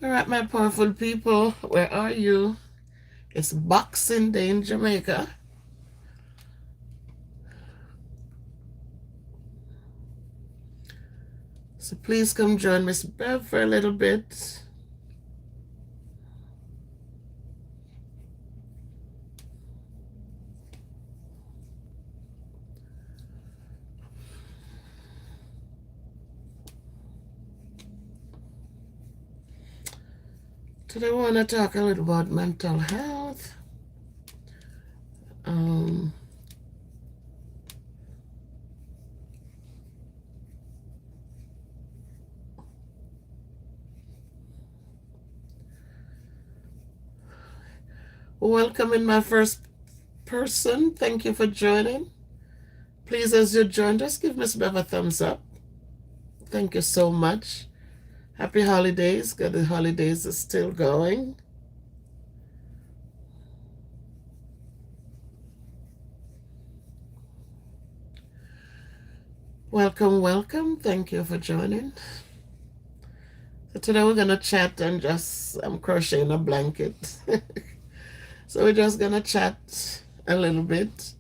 All right, my powerful people, where are you? It's Boxing Day in Jamaica. So please come join Miss Bev for a little bit. Today we want to talk a little about mental health. Welcoming my first person. Thank you for joining. Please, as you joined us, give Miss Bev a thumbs up. Thank you so much. Happy holidays. Good, the holidays are still going. Welcome, welcome. Thank you for joining. So today we're gonna chat and I'm crocheting a blanket. So we're just gonna chat a little bit.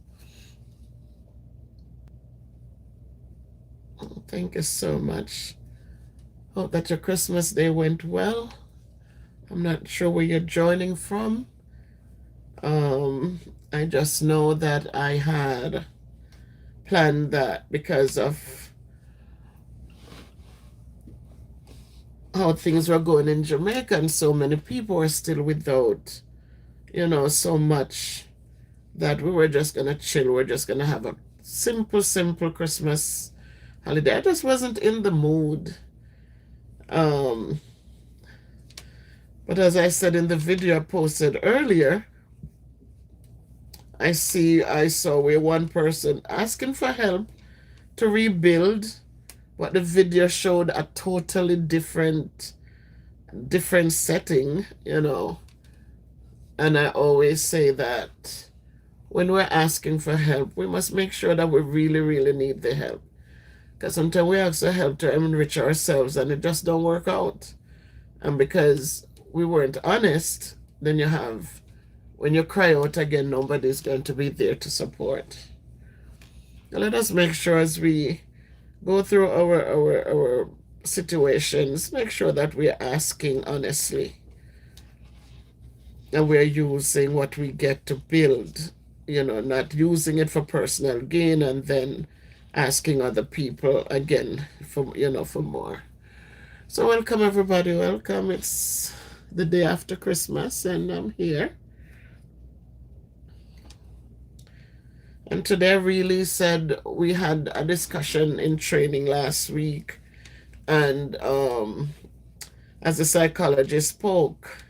Thank you so much. Hope that your Christmas day went well. I'm not sure where you're joining from. I just know that I had planned that because of how things were going in Jamaica and so many people were still without, so much, that we were just gonna chill. We're just gonna have a simple Christmas holiday. I just wasn't in the mood. But as I said in the video I posted earlier, I saw where one person asking for help to rebuild, but the video showed a totally different setting, And I always say that when we're asking for help, we must make sure that we really need the help. Because sometimes we ask for help to enrich ourselves and it just don't work out. And because we weren't honest, then when you cry out again, nobody's going to be there to support. Now let us make sure as we go through our situations, make sure that we're asking honestly. And we're using what we get to build, not using it for personal gain and then asking other people again for more. So welcome everybody, welcome. It's the day after Christmas and I'm here. And today really said we had a discussion in training last week, and as the psychologist spoke,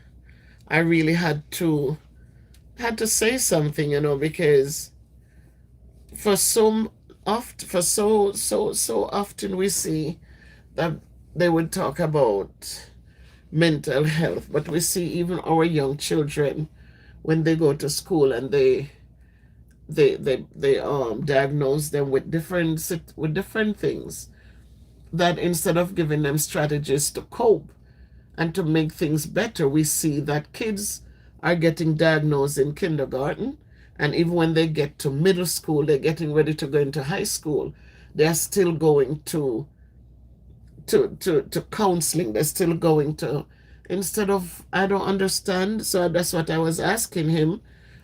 I really had to say something, because for so often we see that they would talk about mental health, but we see even our young children when they go to school and they diagnose them with different things, that instead of giving them strategies to cope and to make things better, we see that kids are getting diagnosed in kindergarten, and even when they get to middle school, they're getting ready to go into high school, they're still going to counseling, they're still going to, instead of, I don't understand. So that's what I was asking him.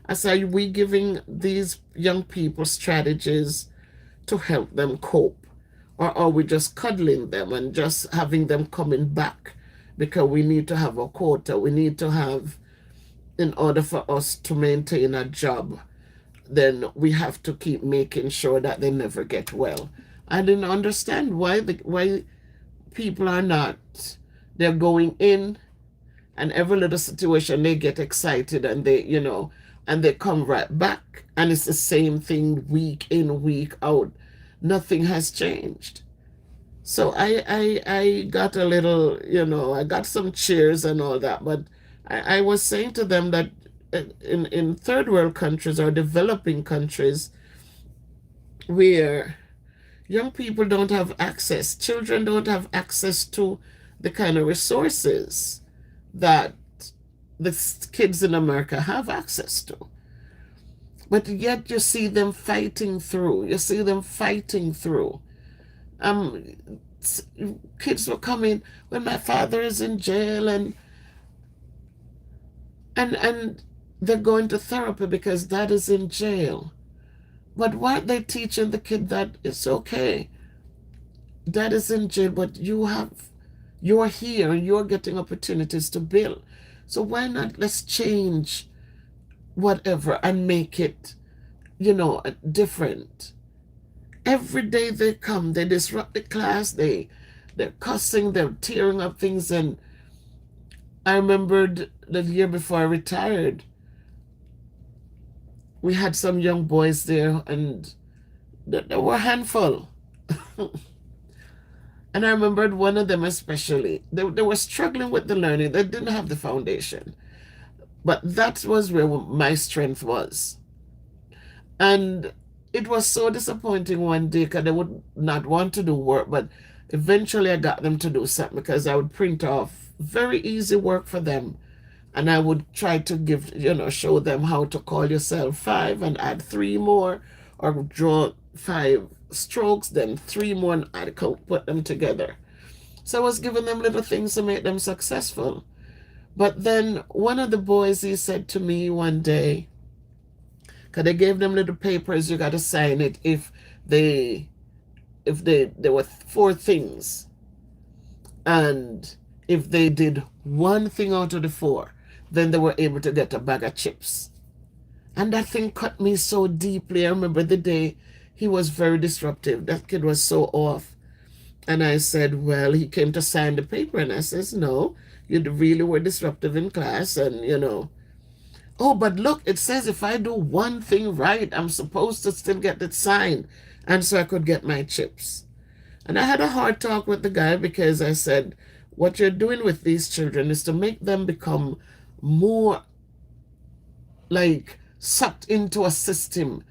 I said, are we giving these young people strategies to help them cope? Or are we just cuddling them and just having them coming back because we need to have a quota? We need to have, in order for us to maintain a job, then we have to keep making sure that they never get well. I didn't understand why people are not. They're going in, and every little situation they get excited and and they come right back, and it's the same thing week in, week out. Nothing has changed. So I got a little, I got some cheers and all that, but I was saying to them that in third world countries or developing countries where young people don't have access, children don't have access to the kind of resources that the kids in America have access to. But yet you see them fighting through. You see them fighting through. Um, Kids will come in when my father is in jail, and they're going to therapy because dad is in jail. But why aren't they teaching the kid that it's okay? Dad is in jail, but you're here and you're getting opportunities to build. So why not let's change whatever and make it, different. Every day they come, they disrupt the class, they're cussing, they're tearing up things. And I remembered the year before I retired, we had some young boys there, and they were a handful. And I remembered one of them especially. They were struggling with the learning. They didn't have the foundation. But that was where my strength was. And it was so disappointing one day because they would not want to do work. But eventually I got them to do something because I would print off very easy work for them. And I would try to show them how to call yourself 5 and add 3 more, or draw 5 strokes, then 3 more, and put them together. So I was giving them little things to make them successful. But then one of the boys, he said to me one day, because they gave them little papers, you got to sign it if there were 4 things. And if they did one thing out of the 4, then they were able to get a bag of chips. And that thing cut me so deeply. I remember the day he was very disruptive. That kid was so off. And I said, well, he came to sign the paper. And I says, no, you really were disruptive in class. And, oh, but look, it says if I do one thing right, I'm supposed to still get it signed. And so I could get my chips. And I had a hard talk with the guy because I said, what you're doing with these children is to make them become more like sucked into a system.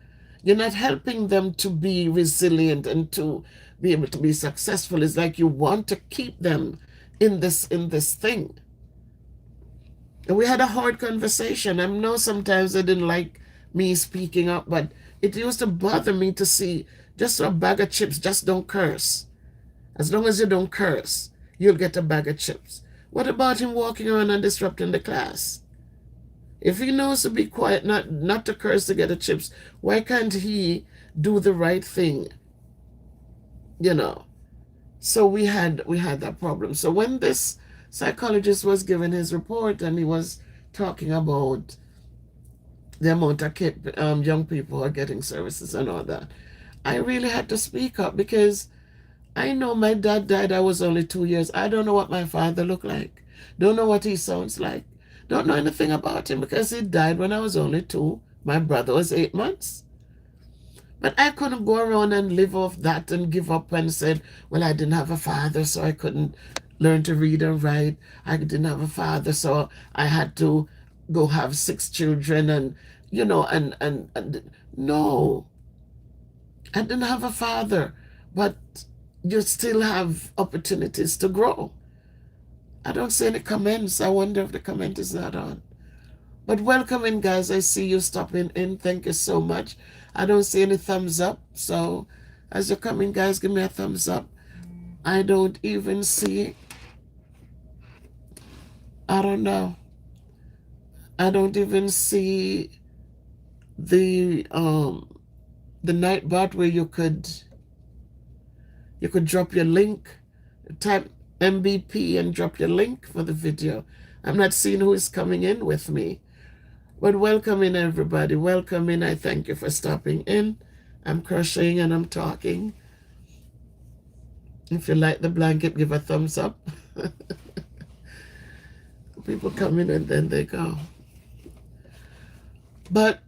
You're not helping them to be resilient and to be able to be successful. It's like you want to keep them in this thing. And we had a hard conversation. I know sometimes they didn't like me speaking up, but it used to bother me to see just a bag of chips. Just don't curse. As long as you don't curse, you'll get a bag of chips. What about him walking around and disrupting the class? If he knows to be quiet, not to curse to get the chips, why can't he do the right thing? So we had that problem. So when this psychologist was giving his report and he was talking about the amount of young people who are getting services and all that, I really had to speak up because I know my dad died. I was only 2 years. I don't know what my father looked like. Don't know what he sounds like. Don't know anything about him because he died when I was only 2. My brother was 8 months. But I couldn't go around and live off that and give up and said, well, I didn't have a father, so I couldn't learn to read and write. I didn't have a father, so I had to go have 6 children and no. I didn't have a father, but you still have opportunities to grow. I don't see any comments. I wonder if the comment is not on. But welcome in, guys. I see you stopping in. Thank you so much. I don't see any thumbs up. So as you come in, guys, give me a thumbs up. I don't even see. I don't know. I don't even see the night bot where you could drop your link, type MBP and drop your link for the video. I'm not seeing who is coming in with me. But welcome in, everybody. Welcome in. I thank you for stopping in. I'm crocheting and I'm talking. If you like the blanket, give a thumbs up. People come in and then they go. But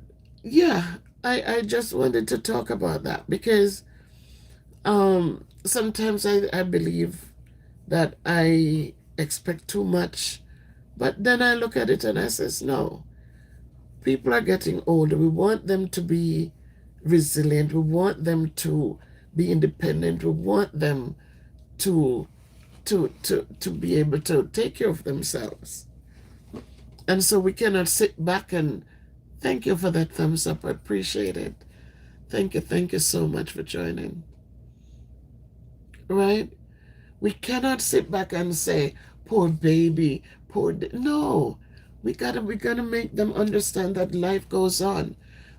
yeah, I just wanted to talk about that because sometimes I believe that I expect too much, but then I look at it and I says, no, people are getting older. We want them to be resilient. We want them to be independent. We want them to be able to take care of themselves. And so we cannot sit back and thank you for that thumbs up. I appreciate it. Thank you so much for joining. Right? We cannot sit back and say, poor baby, no. We gotta make them understand that life goes on.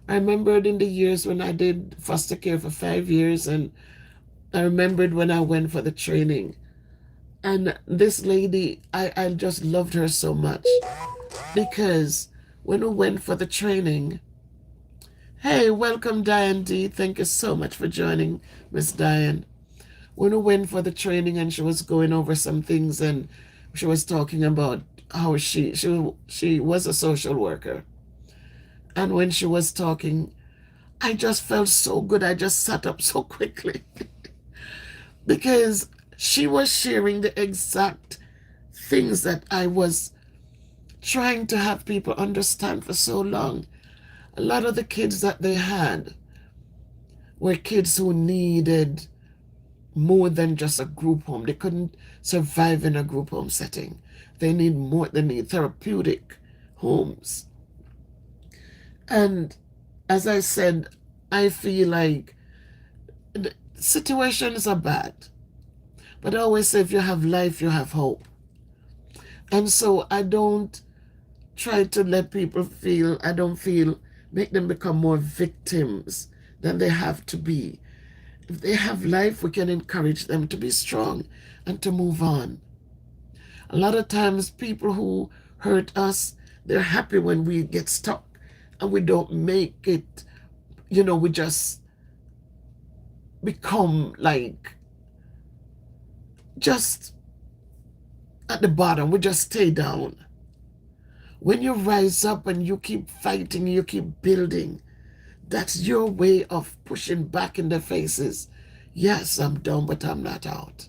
I remembered in the years when I did foster care for 5 years, and I remembered when I went for the training. And this lady, I just loved her so much because when we went for the training, hey, welcome, Diane D. Thank you so much for joining, Miss Diane. When we went for the training and she was going over some things and she was talking about how she was a social worker. And when she was talking, I just felt so good. I just sat up so quickly because she was sharing the exact things that I was trying to have people understand for so long. A lot of the kids that they had were kids who needed more than just a group home. They couldn't survive in a group home setting. They need more, they need therapeutic homes. And as I said, I feel like the situations are bad. But I always say if you have life, you have hope. And so I don't try to let people feel, I don't feel, make them become more victims than they have to be. If they have life, we can encourage them to be strong and to move on. A lot of times, people who hurt us, they're happy when we get stuck and we don't make it, we just become like just at the bottom. We just stay down. When you rise up and you keep fighting, you keep building, that's your way of pushing back in their faces. Yes, I'm down, but I'm not out.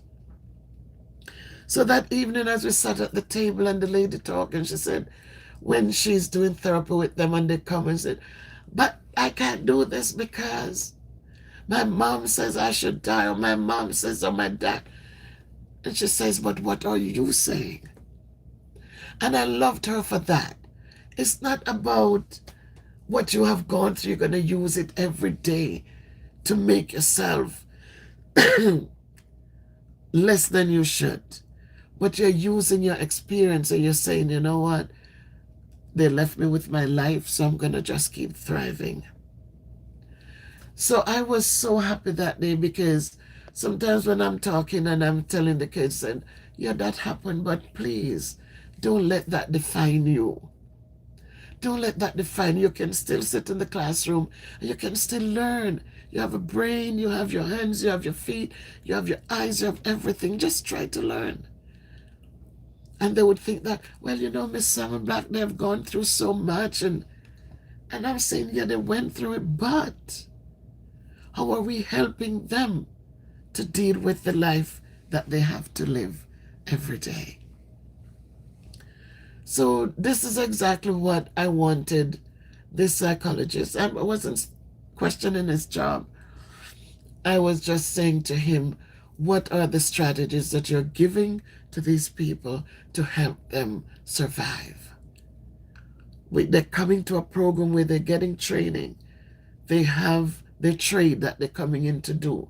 So that evening, as we sat at the table and the lady talked, and she said, when she's doing therapy with them and they come and said, but I can't do this because my mom says I should die, or my mom says, or my dad. And she says, but what are you saying? And I loved her for that. It's not about what you have gone through. You're going to use it every day to make yourself less than you should. But you're using your experience and you're saying, you know what? They left me with my life, so I'm going to just keep thriving. So I was so happy that day because sometimes when I'm talking and I'm telling the kids, and yeah, that happened, but please don't let that define you. Don't let that define you. You can still sit in the classroom and you can still learn. You have a brain, you have your hands, you have your feet, you have your eyes, you have everything. Just try to learn. And they would think that, well, Miss Salmon Black, they've gone through so much. And I'm saying, yeah, they went through it, but how are we helping them to deal with the life that they have to live every day? So this is exactly what I wanted this psychologist. I wasn't questioning his job. I was just saying to him, what are the strategies that you're giving to these people to help them survive? They're coming to a program where they're getting training. They have their trade that they're coming in to do.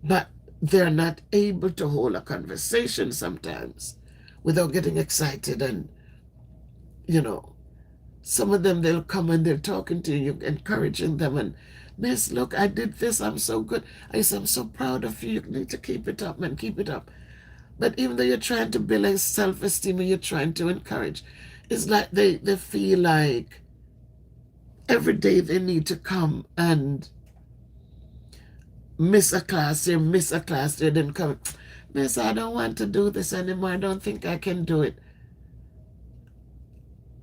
But they're not able to hold a conversation sometimes without getting excited. And, some of them, they'll come and they're talking to you, encouraging them. And, Miss, look, I did this. I'm so good. I said, I'm so proud of you. You need to keep it up, man. Keep it up. But even though you're trying to build a self-esteem and you're trying to encourage, it's like they feel like every day they need to come and miss a class here, then come. Miss, I don't want to do this anymore. I don't think I can do it.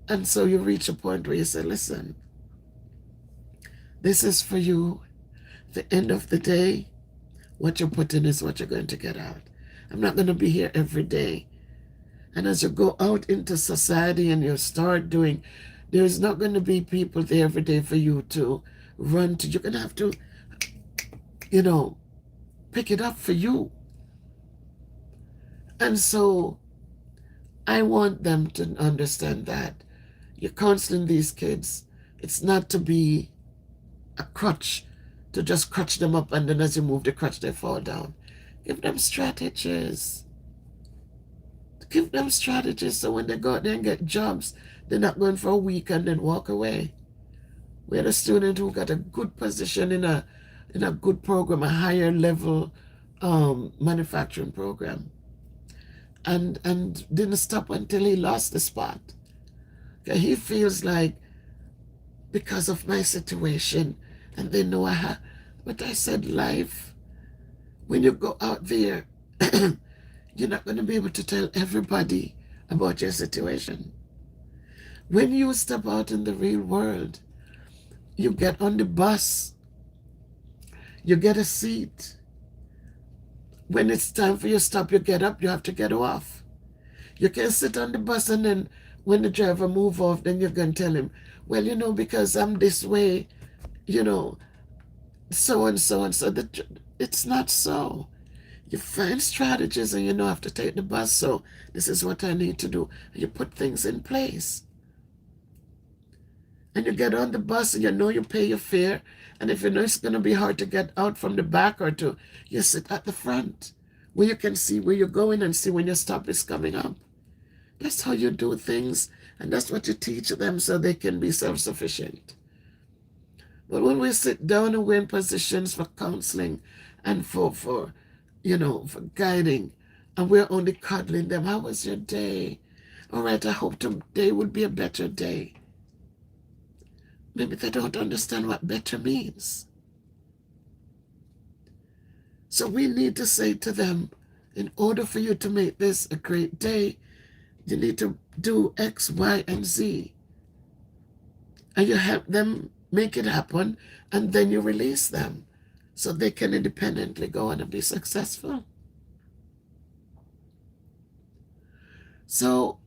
And so you reach a point where you say, listen, this is for you. At the end of the day, what you put in is what you're going to get out. I'm not going to be here every day. And as you go out into society and you start doing, there's not going to be people there every day for you to run to. You're going to have to, pick it up for you. And so I want them to understand that You're counseling these kids. It's not to be a crutch, to just crutch them up, and then as you move the crutch, they fall down. Give them strategies. Give them strategies so when they go out there and get jobs, they're not going for a week and then walk away. We had a student who got a good position in a good program, a higher level manufacturing program, and didn't stop until he lost the spot. Okay, he feels like because of my situation, and they know I have. But I said, life, when you go out there, you're not going to be able to tell everybody about your situation. When you step out in the real world, you get on the bus, you get a seat. When it's time for you to stop, you get up, you have to get off. You can sit on the bus and then when the driver move off, then you're going to tell him, well, because I'm this way, you know, so and so and so. It's not so. You find strategies and you know I have to take the bus, so this is what I need to do. You put things in place. And you get on the bus and you know you pay your fare. And if you know it's going to be hard to get out from the back or to, you sit at the front where you can see where you're going and see when your stop is coming up. That's how you do things. And that's what you teach them so they can be self-sufficient. But when we sit down and we're in positions for counseling and for guiding, and we're only cuddling them, how was your day? All right, I hope today will be a better day. Maybe they don't understand what better means. So we need to say to them, in order for you to make this a great day, you need to do X, Y, and Z. And you help them make it happen, and then you release them so they can independently go on and be successful. So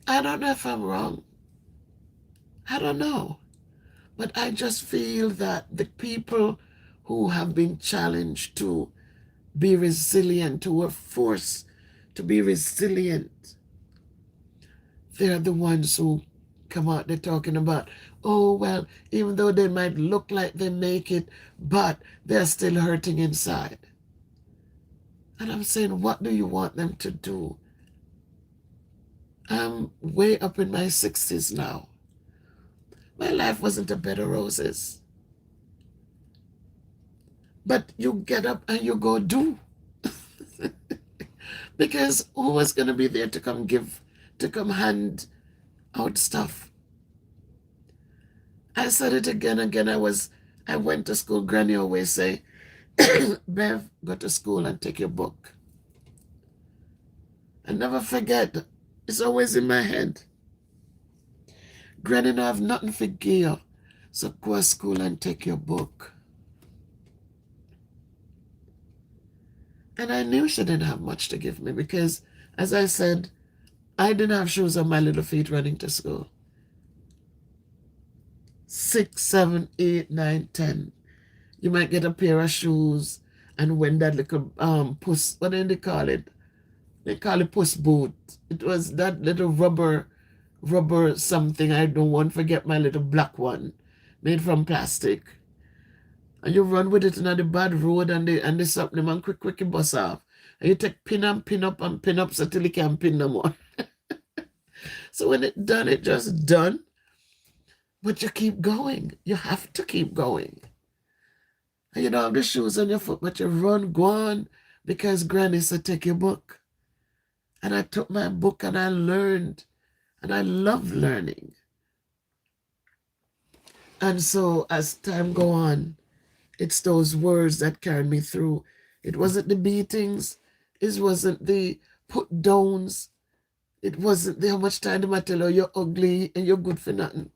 I don't know if I'm wrong. I don't know. But I just feel that the people who have been challenged to be resilient, who are forced to be resilient, they're the ones who come out there talking about, oh, well, even though they might look like they make it, but they're still hurting inside. And I'm saying, what do you want them to do? I'm way up in my 60s now. My life wasn't a bed of roses. But you get up and you go do. Because who was going to be there to come hand out stuff? I said it again. I went to school. Granny always say, Bev, go to school and take your book. I never forget. It's always in my head. Granny, no have nothing for give. So go to school and take your book. And I knew she didn't have much to give me because, as I said, I didn't have shoes on my little feet running to school. 6, 7, 8, 9, 10. You might get a pair of shoes, and when that little puss, what do they call it? They call it puss boot. It was that little rubber something. I don't want to forget my little black one, made from plastic. And you run with it on the bad road and they stop them and quick bust off. And you take pin and pin up and pin up so till you can't pin no more. So when it's done, it just done. But you keep going. You have to keep going. And you don't have the shoes on your foot, but you run, go on, because Granny said take your book. And I took my book and I learned. And I love learning. And so as time go on, it's those words that carried me through. It wasn't the beatings. It wasn't the put downs. It wasn't the how much time do I tell you you're ugly and you're good for nothing.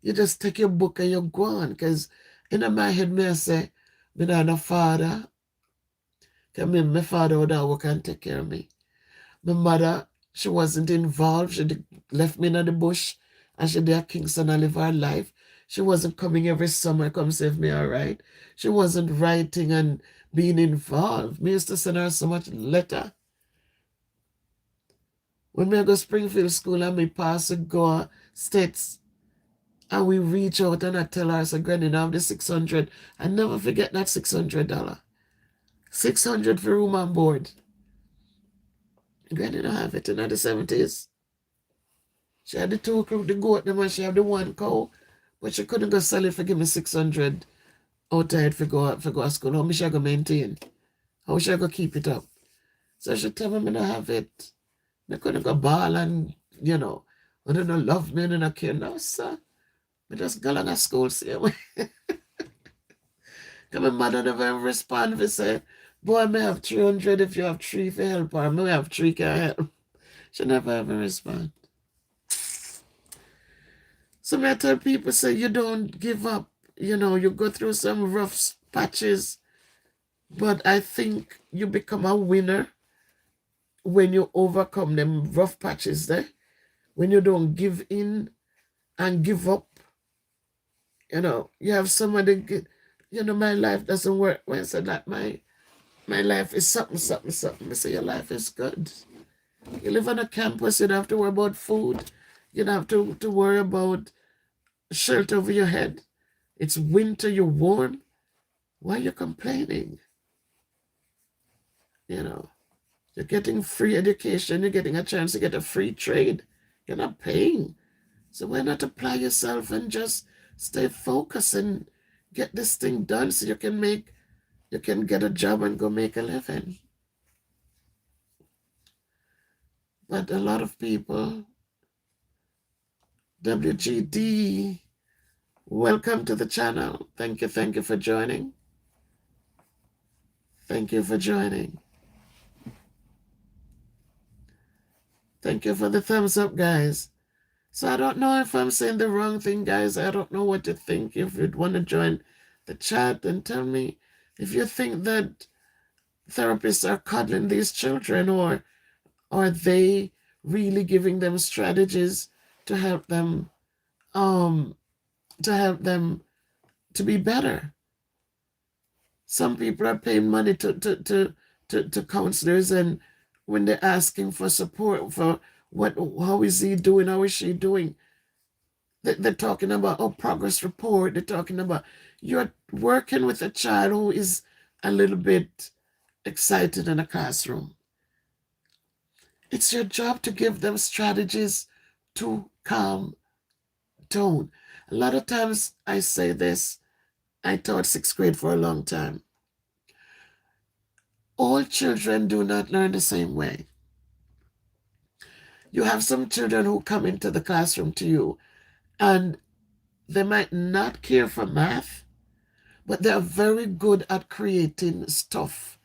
You just take your book and you go on. Because in my head, I say, I don't have a father. Because my father would work and take care of me. My mother, she wasn't involved. She left me in the bush. And she did at Kingston and live her life. She wasn't coming every summer, come save me, all right? She wasn't writing and being involved. Me used to send her so much letter. When we go Springfield School and we pass to go states and we reach out and I tell her, I said, Granny, now the 600. I never forget that $600. 600 for room and board. Granny don't have it in the 70s. She had the the goat, them, and she had the one cow, but she couldn't go sell it for give me 600 outside for go to school. How much I go maintain? How should I go keep it up? So she tell me I don't have it. I couldn't go ball and, I don't love me and I care. No, sir. I just go along to school same way. My mother never respond if say, boy, I may have 300 if you have three for help, or I may have three can help. She never ever respond. So I tell people, say, you don't give up. You go through some rough patches, but I think you become a winner when you overcome them rough patches there. When you don't give in and give up. You have somebody, my life doesn't work. When I said that my life is something, something, something. I say, your life is good. You live on a campus, you don't have to worry about food. You don't have to worry about shelter over your head. It's winter, you're warm. Why are you complaining? You're getting free education. You're getting a chance to get a free trade. You're not paying. So why not apply yourself and just stay focused and get this thing done so you can get a job and go make a living. But a lot of people, WGD, welcome to the channel. Thank you for joining. Thank you for joining. Thank you for the thumbs up, guys. So I don't know if I'm saying the wrong thing, guys. I don't know what to think. If you'd want to join the chat and tell me if you think that therapists are coddling these children, or are they really giving them strategies to help them to be better. Some people are paying money to counselors, and when they're asking for support for how is he doing, how is she doing, they're talking about progress report. They're talking about you're working with a child who is a little bit excited in a classroom. It's your job to give them strategies to calm down. A lot of times I say this. I taught sixth grade for a long time. All children do not learn the same way. You have some children who come into the classroom to you and they might not care for math, but they're very good at creating stuff.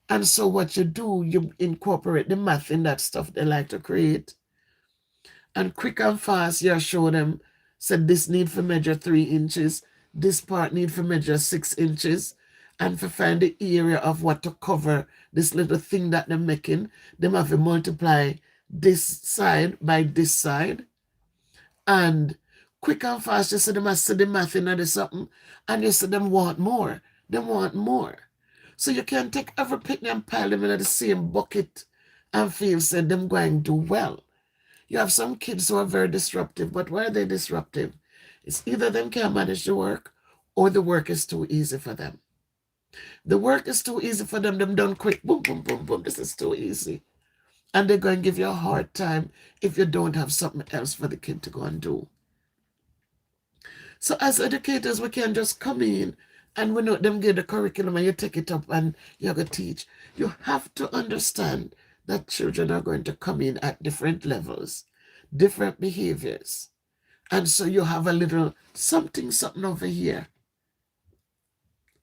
And so what you do, you incorporate the math in that stuff they like to create. And quick and fast, you show them, said this need for measure 3 inches, this part need for measure 6 inches, and for find the area of what to cover this little thing that they're making, they have to multiply this side by this side. And quick and fast, you see them see the math in or something, and you see them want more. They want more. So you can take every picnic and pile them in the same bucket and feel said them going to do well. You have some kids who are very disruptive, but why are they disruptive? It's either them can't manage the work or the work is too easy for them. The work is too easy for them done quick. Boom, boom, boom, boom. This is too easy. And they're going to give you a hard time if you don't have something else for the kid to go and do. So as educators, we can just come in and we know them give the curriculum and you take it up and you're going to teach. You have to understand that children are going to come in at different levels, different behaviors. And so you have a little something over here.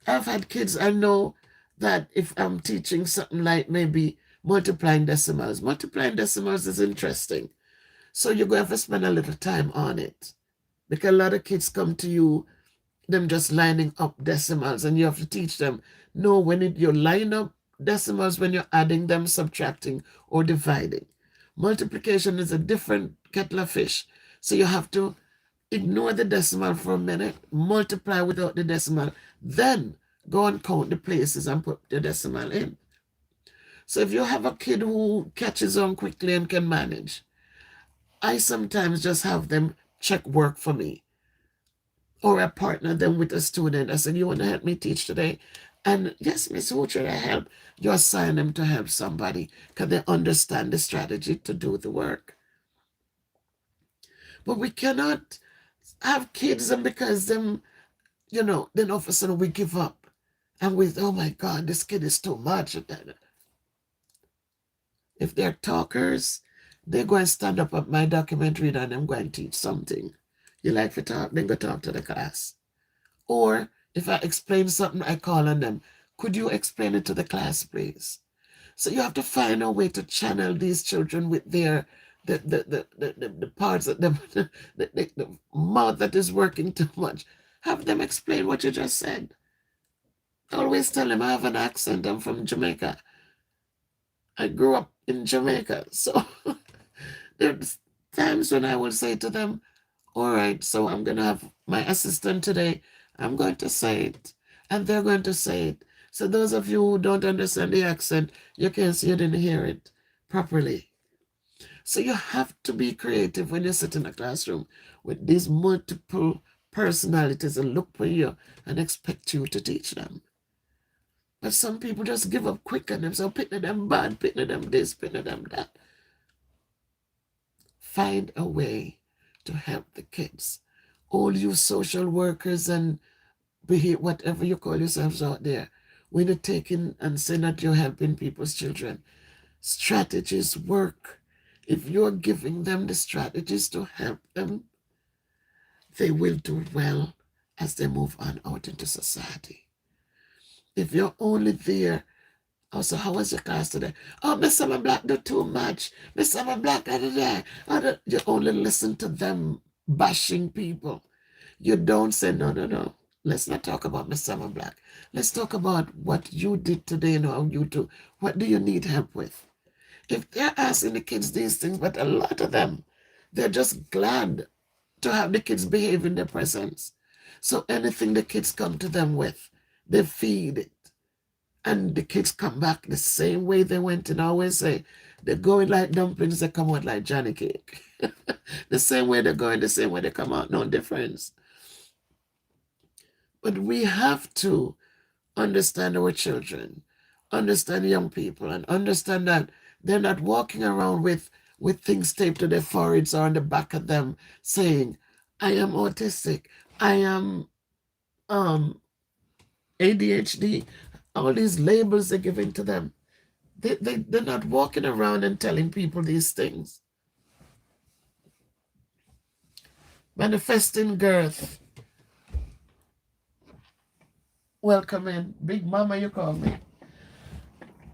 I've had kids, I know that if I'm teaching something like maybe multiplying decimals is interesting. So you're going to have to spend a little time on it. Because a lot of kids come to you, them just lining up decimals, and you have to teach them, no, you line up decimals when you're adding them, subtracting, or dividing. Multiplication is a different kettle of fish. So you have to ignore the decimal for a minute, multiply without the decimal, then go and count the places and put the decimal in. So if you have a kid who catches on quickly and can manage, I sometimes just have them check work for me, or I partner them with a student. I said, you want to help me teach today? And yes, Miss, who should I help? You assign them to help somebody because they understand the strategy to do the work. But we cannot have kids and because them, then all of a sudden we give up. And we, oh my God, this kid is too much. If they're talkers, they're going to stand up at my documentary and I'm going to teach something. You like to talk, then go talk to the class. Or if I explain something, I call on them. Could you explain it to the class, please? So you have to find a way to channel these children with their the parts of them, the mouth that is working too much. Have them explain what you just said. Always tell them I have an accent. I'm from Jamaica. I grew up in Jamaica. So there's times when I will say to them, all right, so I'm going to have my assistant today. I'm going to say it. And they're going to say it. So those of you who don't understand the accent, you can see you didn't hear it properly. So you have to be creative when you sit in a classroom with these multiple personalities and look for you and expect you to teach them. But some people just give up quick on them. So picking them bad, picking them this, picking them that. Find a way to help the kids. All you social workers and whatever you call yourselves out there, when you're taking and saying that you're helping people's children, strategies work. If you're giving them the strategies to help them, they will do well as they move on out into society. If you're only there, also, how was your class today? Oh, Miss Summer Black do too much. Miss Summer Black, you only listen to them bashing people. You don't say, no. Let's not talk about Miss Summer Black. Let's talk about what you did today and how you do. What do you need help with? If they're asking the kids these things, but a lot of them, they're just glad to have the kids behave in their presence. So anything the kids come to them with, they feed it. And the kids come back the same way they went. And I always say, they're going like dumplings, they come out like Johnny cake. The same way they're going, the same way they come out, no difference. But we have to understand our children, understand young people, and understand that they're not walking around with things taped to their foreheads or on the back of them saying, I am autistic, I am ADHD, all these labels they're giving to them. They're not walking around and telling people these things. Manifesting girth. Welcome in. Big Mama, you call me.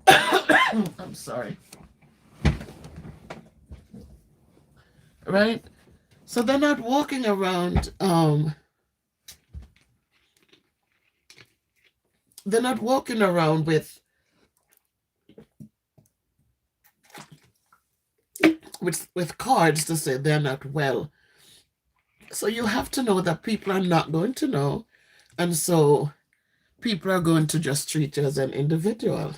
I'm sorry. Right? So they're not walking around, with cards to say they're not well. So you have to know that people are not going to know. And so people are going to just treat you as an individual.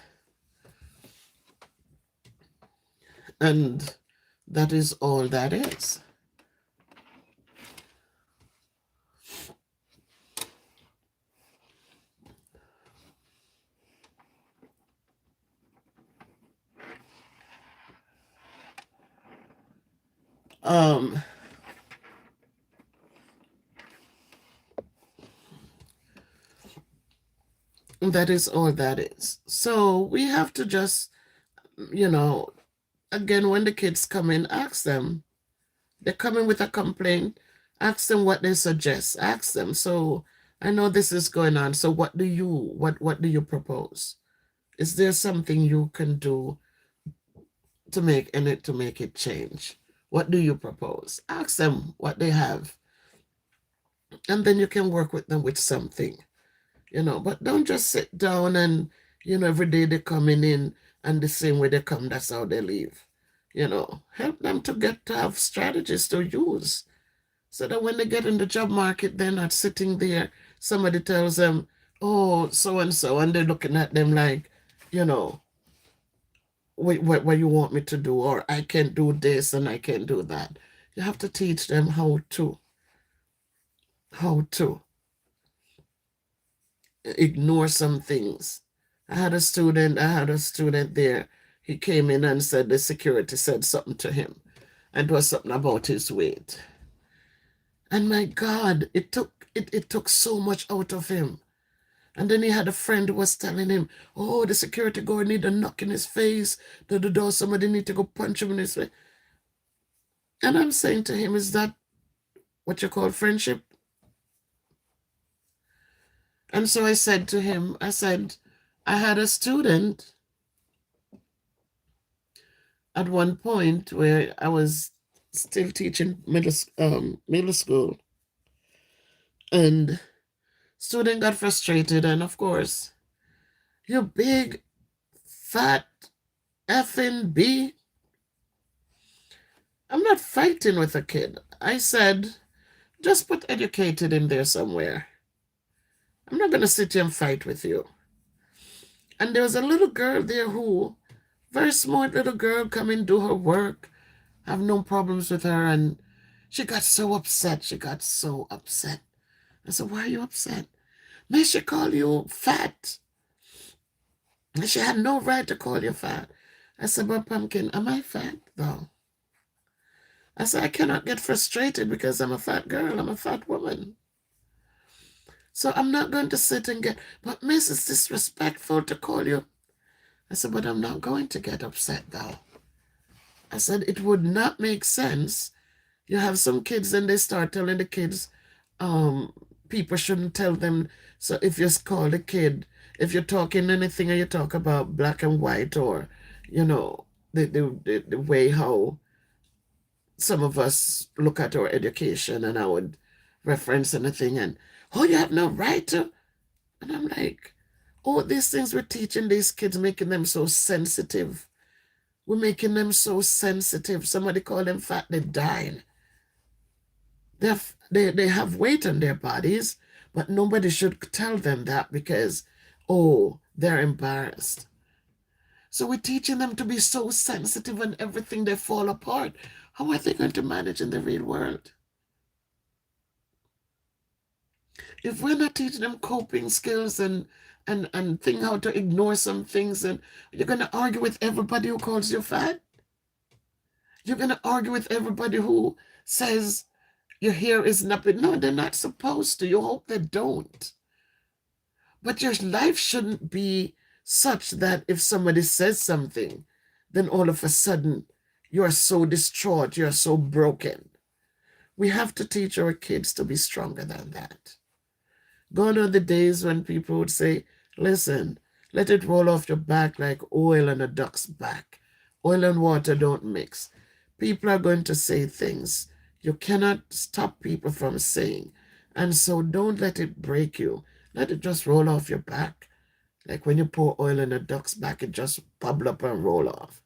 And that is all that is. That is all that is. So we have to just, again, when the kids come in, ask them. They come in with a complaint, ask them what they suggest. Ask them, so I know this is going on. So what do you propose? Is there something you can do to make it change? What do you propose? Ask them what they have. And then you can work with them with something. But don't just sit down and, every day they're coming in and the same way they come, that's how they leave. Help them to have strategies to use so that when they get in the job market, they're not sitting there. Somebody tells them, oh, so and so, and they're looking at them like, what you want me to do, or I can't do this and I can't do that. You have to teach them how to ignore some things. I had a student there. He came in and said the security said something to him. And it was something about his weight. And my God, it took so much out of him. And then he had a friend who was telling him, oh, the security guard need a knock in his face. The door, somebody need to go punch him in his face. And I'm saying to him, is that what you call friendship? And so I said to him, I had a student at one point where I was still teaching middle school, and student got frustrated, and of course, you big fat effing B. I'm not fighting with a kid. I said, just put educated in there somewhere. I'm not going to sit here and fight with you. And there was a little girl there who, very smart little girl, come and do her work, have no problems with her. And she got so upset. She got so upset. I said, why are you upset? May she call you fat? And she had no right to call you fat. I said, but Pumpkin, am I fat though? I said, I cannot get frustrated because I'm a fat girl. I'm a fat woman. So I'm not going to sit and but miss, it's disrespectful to call you. I said, but I'm not going to get upset though. I said, it would not make sense. You have some kids and they start telling the kids, people shouldn't tell them. So if you call the kid, if you're talking anything and you talk about black and white, or, the way how some of us look at our education, and I would reference anything and, oh, you have no right to. And I'm like, oh, these things we're teaching these kids, making them so sensitive. We're making them so sensitive. Somebody call them fat, they're dying. They have weight on their bodies, but nobody should tell them that because, oh, they're embarrassed. So we're teaching them to be so sensitive and everything, they fall apart. How are they going to manage in the real world? If we're not teaching them coping skills and think how to ignore some things, and you're going to argue with everybody who calls you fat? You're going to argue with everybody who says your hair is nappy? No, they're not supposed to. You hope they don't. But your life shouldn't be such that if somebody says something, then all of a sudden you are so distraught, you are so broken. We have to teach our kids to be stronger than that. Gone are the days when people would say, listen, let it roll off your back like oil on a duck's back. Oil and water don't mix. People are going to say things you cannot stop people from saying. And so don't let it break you. Let it just roll off your back. Like when you pour oil in a duck's back, it just bubble up and roll off.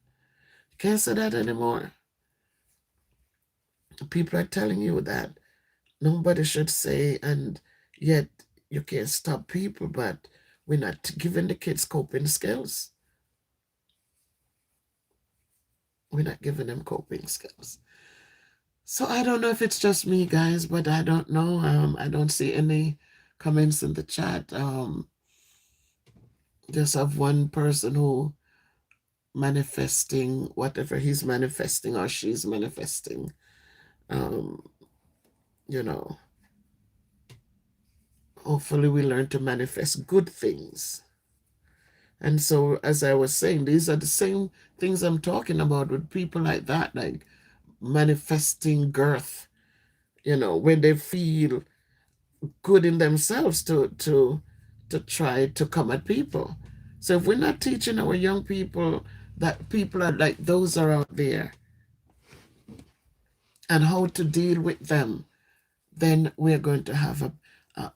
You can't say that anymore. People are telling you that nobody should say, and yet you can't stop people, but we're not giving the kids coping skills. We're not giving them coping skills. So I don't know if it's just me, guys, but I don't know. I don't see any comments in the chat. Just have one person who manifesting whatever he's manifesting or she's manifesting. Um, you know, hopefully we learn to manifest good things. And so, as I was saying, these are the same things I'm talking about with people like that, like manifesting girth, when they feel good in themselves to try to come at people. So if we're not teaching our young people that people are like those are out there and how to deal with them, then we're going to have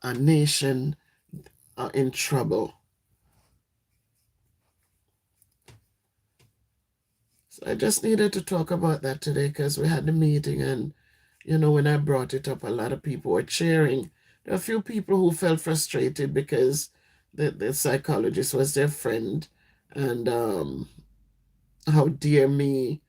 a nation in trouble. So I just needed to talk about that today because we had the meeting, and when I brought it up, a lot of people were cheering. There are a few people who felt frustrated because the psychologist was their friend, and how dare me,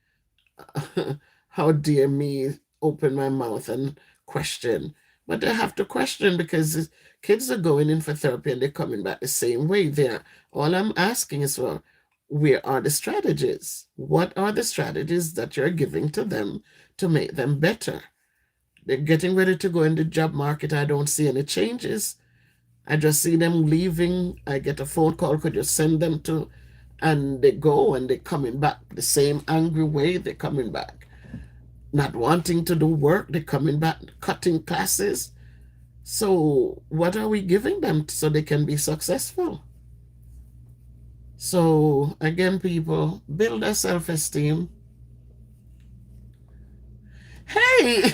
how dare me open my mouth and question. But they have to question because kids are going in for therapy and they're coming back the same way. There, all I'm asking is, well, where are the strategies? What are the strategies that you're giving to them to make them better? They're getting ready to go in the job market. I don't see any changes. I just see them leaving. I get a phone call, could you send them to? And they go and they're coming back the same angry way. They're coming back not wanting to do work. They're coming back cutting classes. So, what are we giving them so they can be successful? So, again, people, build their self esteem. Hey!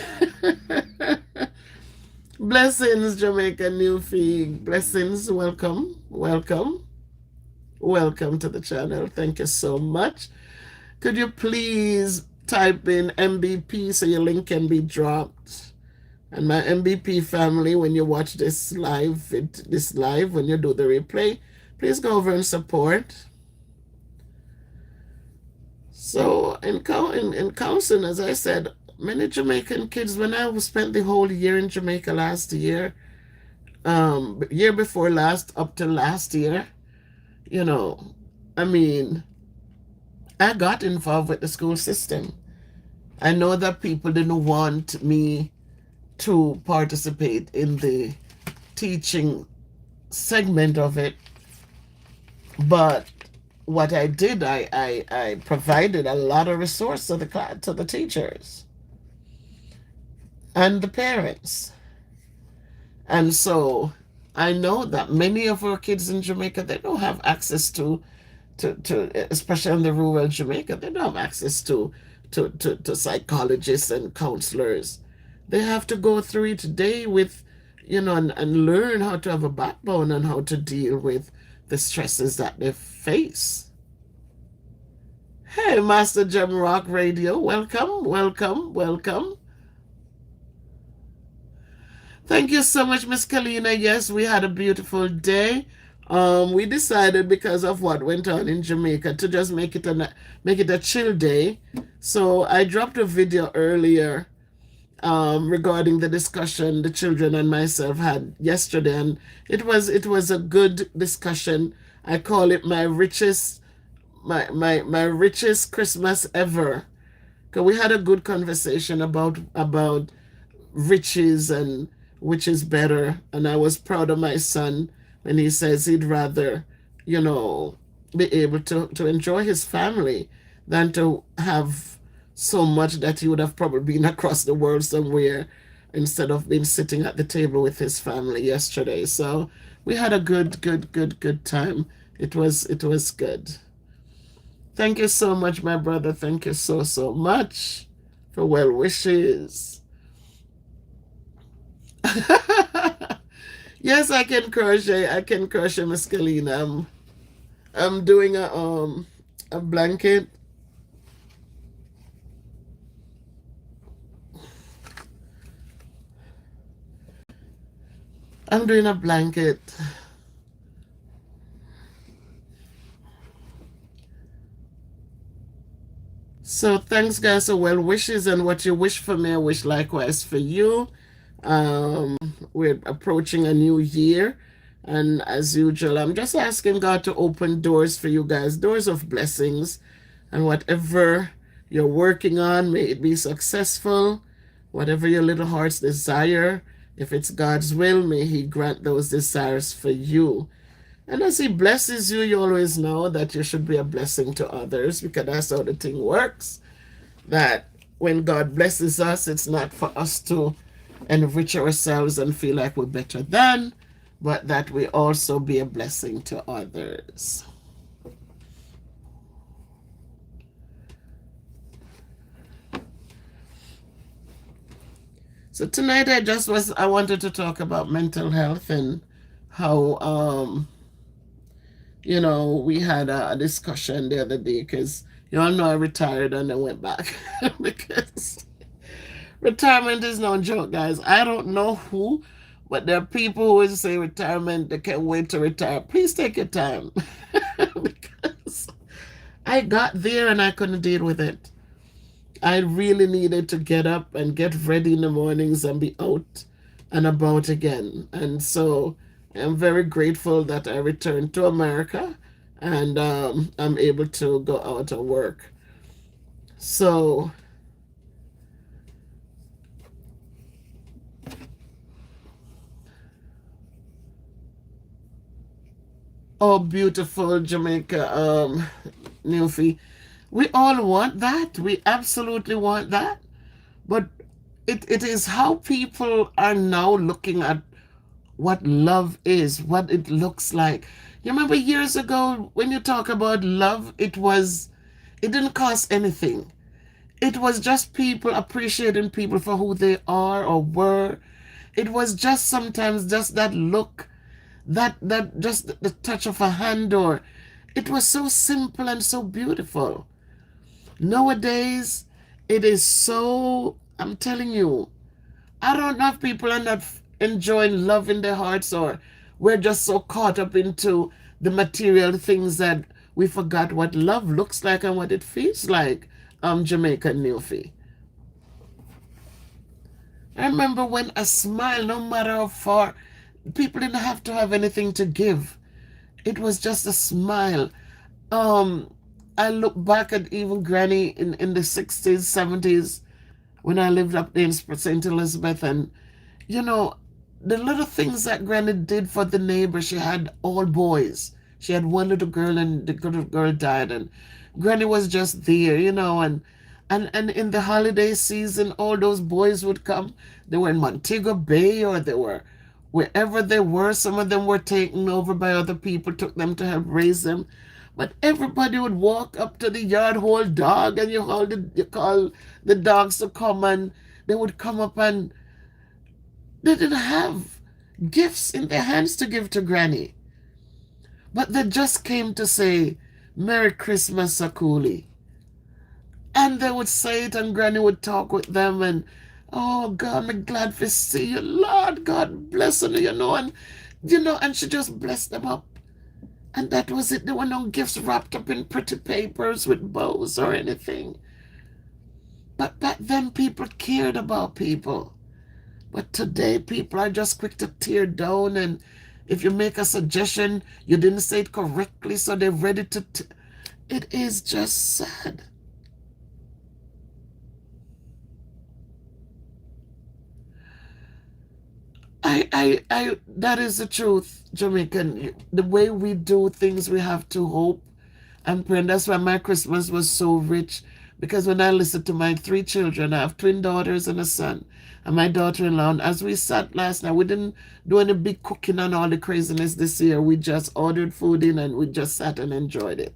Blessings, Jamaica Newfie. Blessings, welcome, welcome, welcome to the channel. Thank you so much. Could you please type in MBP so your link can be dropped? And my MBP family, when you watch this live, when you do the replay, please go over and support. So in counseling, as I said, many Jamaican kids, when I spent the whole year in Jamaica last year, year before last, up to last year, you know, I mean, I got involved with the school system. I know that people didn't want me to participate in the teaching segment of it, but what I did, I provided a lot of resource to the class, to the teachers and the parents. And so I know that many of our kids in Jamaica, they don't have access to especially in the rural Jamaica, they don't have access to psychologists and counselors. They have to go through it day with, and learn how to have a backbone and how to deal with the stresses that they face. Hey, Master Gem Rock Radio, welcome, welcome, welcome. Thank you so much, Miss Kalina. Yes, we had a beautiful day. We decided because of what went on in Jamaica to just make it a chill day. So I dropped a video earlier regarding the discussion the children and myself had yesterday, and it was a good discussion. I call it my richest Christmas ever. Because we had a good conversation about riches and which is better. And I was proud of my son when he says he'd rather, be able to enjoy his family than to have so much that he would have probably been across the world somewhere instead of being sitting at the table with his family yesterday. So we had a good time. It was good. Thank you so much, my brother. Thank you so much for well wishes. Yes, I can crochet. I can crochet, Miss Kalina. I'm doing a blanket. I'm doing a blanket. So thanks, guys, for well wishes, and what you wish for me, I wish likewise for you. We're approaching a new year, and as usual, I'm just asking God to open doors for you guys, doors of blessings, and whatever you're working on, may it be successful. Whatever your little heart's desire, if it's God's will, may He grant those desires for you. And as He blesses you, you always know that you should be a blessing to others, because that's how the thing works. That when God blesses us, it's not for us to enrich ourselves and feel like we're better than, but that we also be a blessing to others. So tonight I wanted to talk about mental health and how we had a discussion the other day, because you all know I retired and then went back because retirement is no joke, guys. I don't know who, but there are people who always say retirement, they can't wait to retire. Please take your time because I got there and I couldn't deal with it. I really needed to get up and get ready in the mornings and be out and about again. And so I'm very grateful that I returned to America and I'm able to go out and work. So, oh, beautiful Jamaica, Newfie. We all want that. We absolutely want that. But it is how people are now looking at what love is, what it looks like. You remember years ago when you talk about love, it didn't cost anything. It was just people appreciating people for who they are or were. It was just sometimes just that look, that just the touch of a hand, or it was so simple and so beautiful. Nowadays, it is so, I'm telling you, I don't know if people are not enjoying love in their hearts, or we're just so caught up into the material things that we forgot what love looks like and what it feels like. Jamaican Newfie. I remember when a smile, no matter how far, people didn't have to have anything to give. It was just a smile. Um, I look back at even Granny in the 60s, 70s, when I lived up there in St. Elizabeth, and you know, the little things that Granny did for the neighbor. She had all boys. She had one little girl, and the little girl died, and Granny was just there, and in the holiday season, all those boys would come. They were in Montego Bay, or they were wherever they were. Some of them were taken over by other people, took them to help raise them. But everybody would walk up to the yard, hold dog, and you call the dogs to come, and they would come up, and they didn't have gifts in their hands to give to Granny. But they just came to say, Merry Christmas, Sakuli. And they would say it, and Granny would talk with them, and oh God, I'm glad to see you, Lord God bless you, and she just blessed them up. And that was it. There were no gifts wrapped up in pretty papers with bows or anything. But back then people cared about people. But today people are just quick to tear down, and if you make a suggestion, you didn't say it correctly, so they're ready to. It is just sad. That is the truth, Jamaican. The way we do things, we have to hope and pray. And that's why my Christmas was so rich. Because when I listened to my three children, I have twin daughters and a son, and my daughter-in-law, and as we sat last night, we didn't do any big cooking and all the craziness this year. We just ordered food in and we just sat and enjoyed it.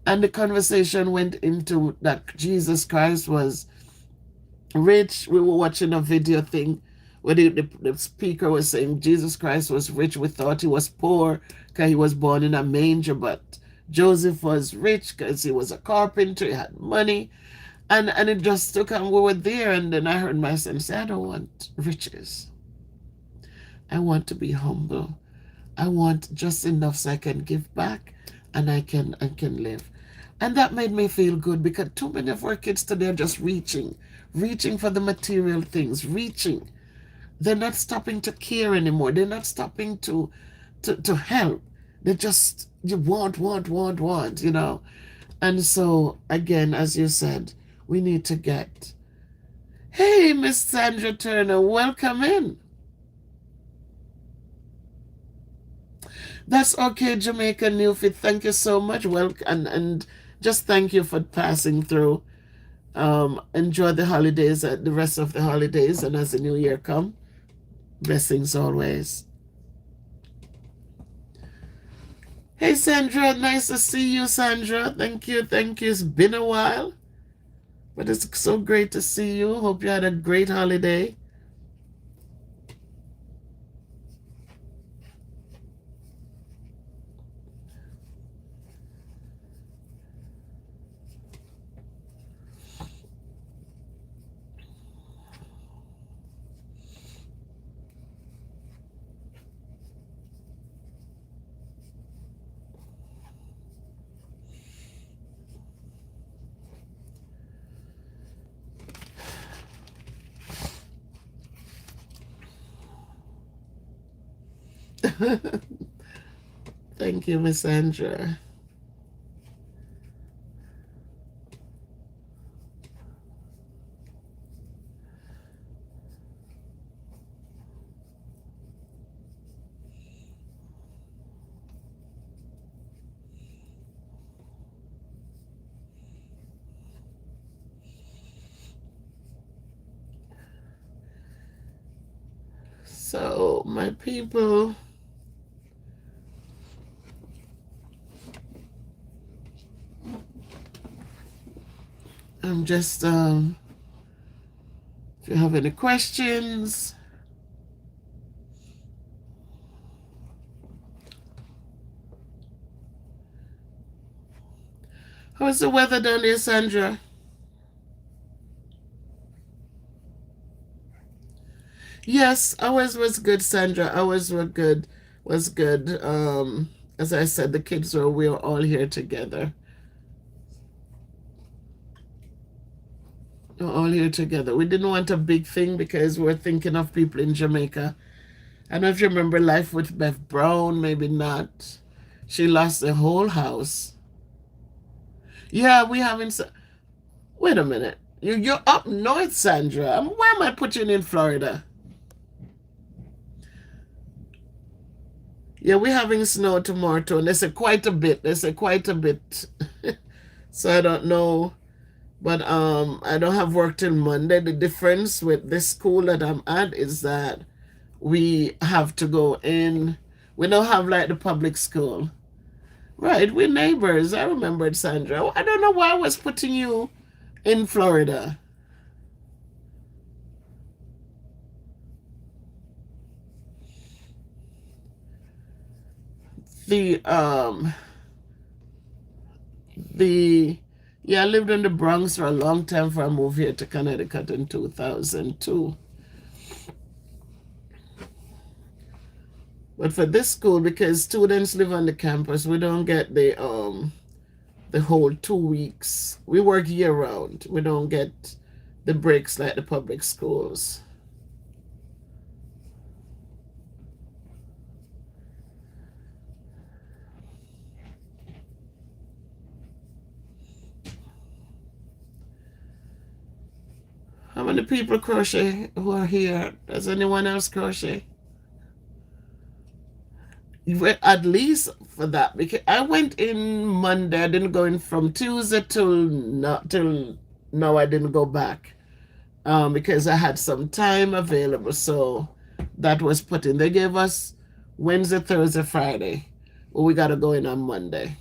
And the conversation went into that Jesus Christ was rich. We were watching a video thing where the speaker was saying Jesus Christ was rich. We thought he was poor because he was born in a manger, but Joseph was rich because he was a carpenter, he had money. And it just took, and we were there, and then I heard my son say, I don't want riches. I want to be humble. I want just enough so I can give back, and I can live. And that made me feel good, because too many of our kids today are just reaching for the material things, reaching. They're not stopping to care anymore. They're not stopping to help. They just you want. And so again, as you said, we need to get. Hey, Miss Sandra Turner, welcome in. That's okay, Jamaica Newfit. Thank you so much. Welcome, and just thank you for passing through. Enjoy the holidays, the rest of the holidays, and as the new year come, blessings always. Hey, Sandra, nice to see you, Sandra. Thank you. It's been a while, but it's so great to see you. Hope you had a great holiday. Thank you, Miss Sandra. So, my people, I'm just, if you have any questions, how's the weather down there, Sandra? Yes, ours was good, Sandra. Ours were good, was good. As I said, we were all here together. We were all here together. We didn't want a big thing because we're thinking of people in Jamaica. I don't know if you remember Life with Beth Brown, maybe not. She lost the whole house. Yeah, we haven't. Wait a minute. You're up north, Sandra. Where am I putting in Florida? Yeah, we're having snow tomorrow too. And they say quite a bit. They say quite a bit. So I don't know. But I don't have work till Monday. The difference with this school that I'm at is that we have to go in. We don't have like the public school. Right, we're neighbors. I remembered, Sandra. I don't know why I was putting you in Florida. The the yeah, I lived in the Bronx for a long time before I moved here to Connecticut in 2002. But for this school, because students live on the campus, we don't get the whole 2 weeks. We work year round. We don't get the breaks like the public schools. How many people crochet who are here? Does anyone else crochet? At least for that, because I went in Monday. I didn't go in from Tuesday till now. I didn't go back because I had some time available. So that was put in. They gave us Wednesday, Thursday, Friday. Well, we got to go in on Monday.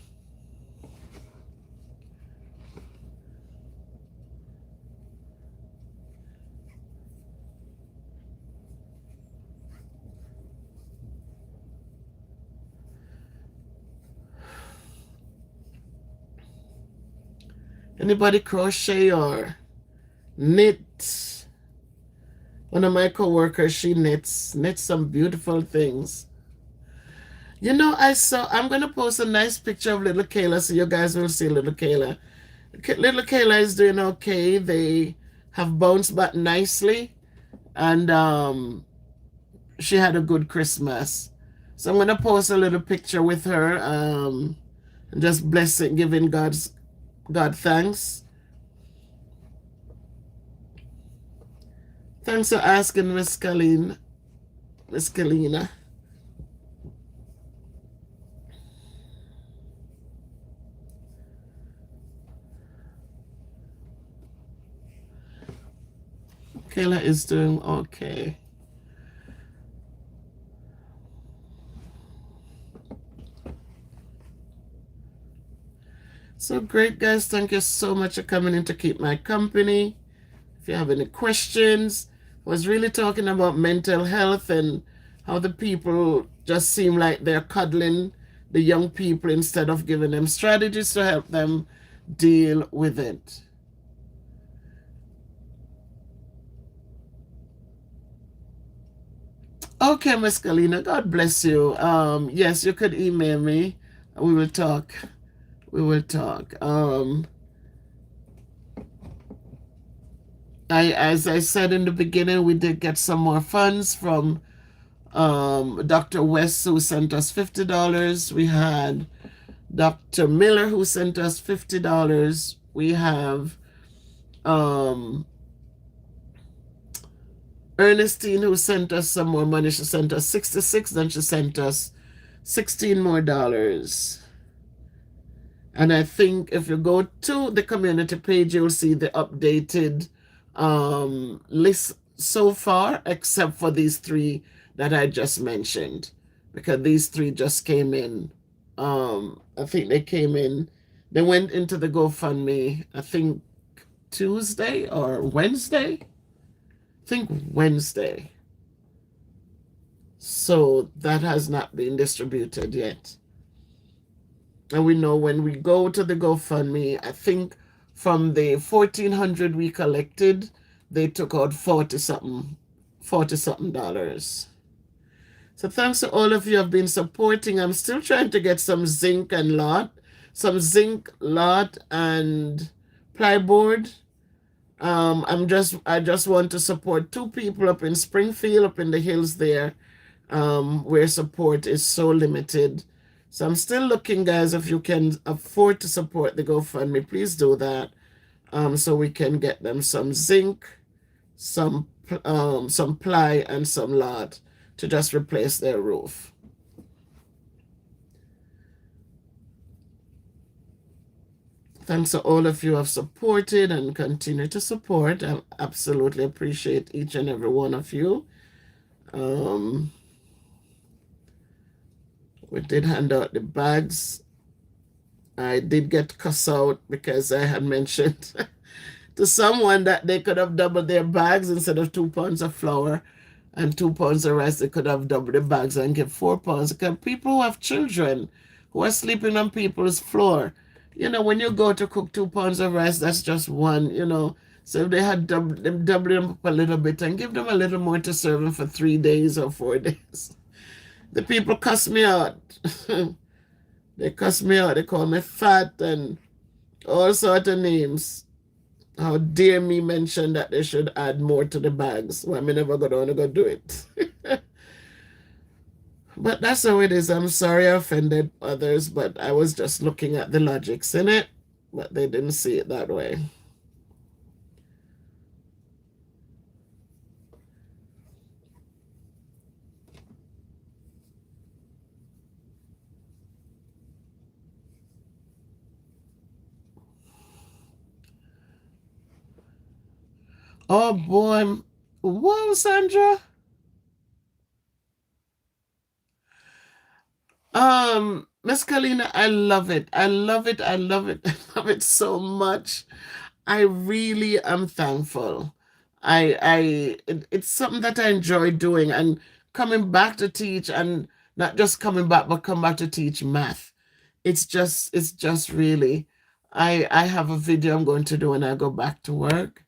Anybody crochet or knit? One of my coworkers, she knits some beautiful things. You know, I'm gonna post a nice picture of little Kayla so you guys will see little Kayla. Little Kayla is doing okay. They have bounced back nicely, and she had a good Christmas. So I'm gonna post a little picture with her, and just blessing, giving God thanks. Thanks for asking, Miss Colleen, Miss Kalina. Kayla is doing okay. So great, guys. Thank you so much for coming in to keep my company. If you have any questions, I was really talking about mental health and how the people just seem like they're cuddling the young people instead of giving them strategies to help them deal with it. Okay, Miss Galina, God bless you. Yes, you could email me. We will talk. We will talk. As I said in the beginning, we did get some more funds from Dr. West, who sent us $50. We had Dr. Miller, who sent us $50. We have um, Ernestine, who sent us some more money. She sent us 66, then she sent us $16 more. And I think if you go to the community page, you'll see the updated list so far, except for these three that I just mentioned, because these three just came in. I think they went into the GoFundMe, I think Tuesday or Wednesday. I think Wednesday. So that has not been distributed yet. And we know when we go to the GoFundMe, I think from the 1,400 we collected, they took out 40 something dollars. So thanks to all of you who have been supporting. I'm still trying to get some zinc lot and plyboard. I just want to support two people up in Springfield, up in the hills there, where support is so limited. So I'm still looking, guys, if you can afford to support the GoFundMe, please do that. So we can get them some zinc, some ply, and some lot to just replace their roof. Thanks to all of you who have supported and continue to support. I absolutely appreciate each and every one of you. We did hand out the bags. I did get cussed out because I had mentioned to someone that they could have doubled their bags instead of 2 pounds of flour and 2 pounds of rice. They could have doubled the bags and give 4 pounds. Because people who have children who are sleeping on people's floor, when you go to cook 2 pounds of rice, that's just one. So if they had double them up a little bit and give them a little more to serve them for 3 days or 4 days. The people cuss me out. They cuss me out. They call me fat and all sorts of names. How dare me mention that they should add more to the bags? Well, I'm never going to go do it. But that's how it is. I'm sorry I offended others, but I was just looking at the logics in it, but they didn't see it that way. Oh boy. Whoa, Sandra. Miss Kalina, I love it. I love it. I love it. I love it so much. I really am thankful. It's something that I enjoy doing and coming back to teach, and not just coming back, but come back to teach math. It's just really, I have a video I'm going to do when I go back to work.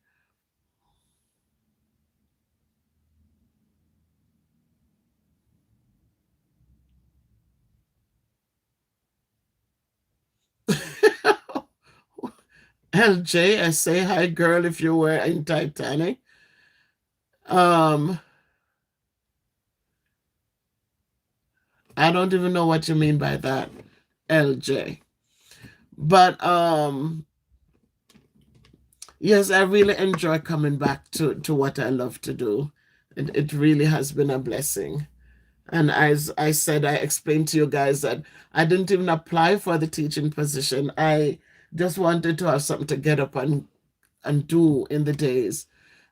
LJ, I say hi, girl, if you were in Titanic. Um, I don't even know what you mean by that, LJ. But yes, I really enjoy coming back to what I love to do. It really has been a blessing. And as I said, I explained to you guys that I didn't even apply for the teaching position. I just wanted to have something to get up and do in the days.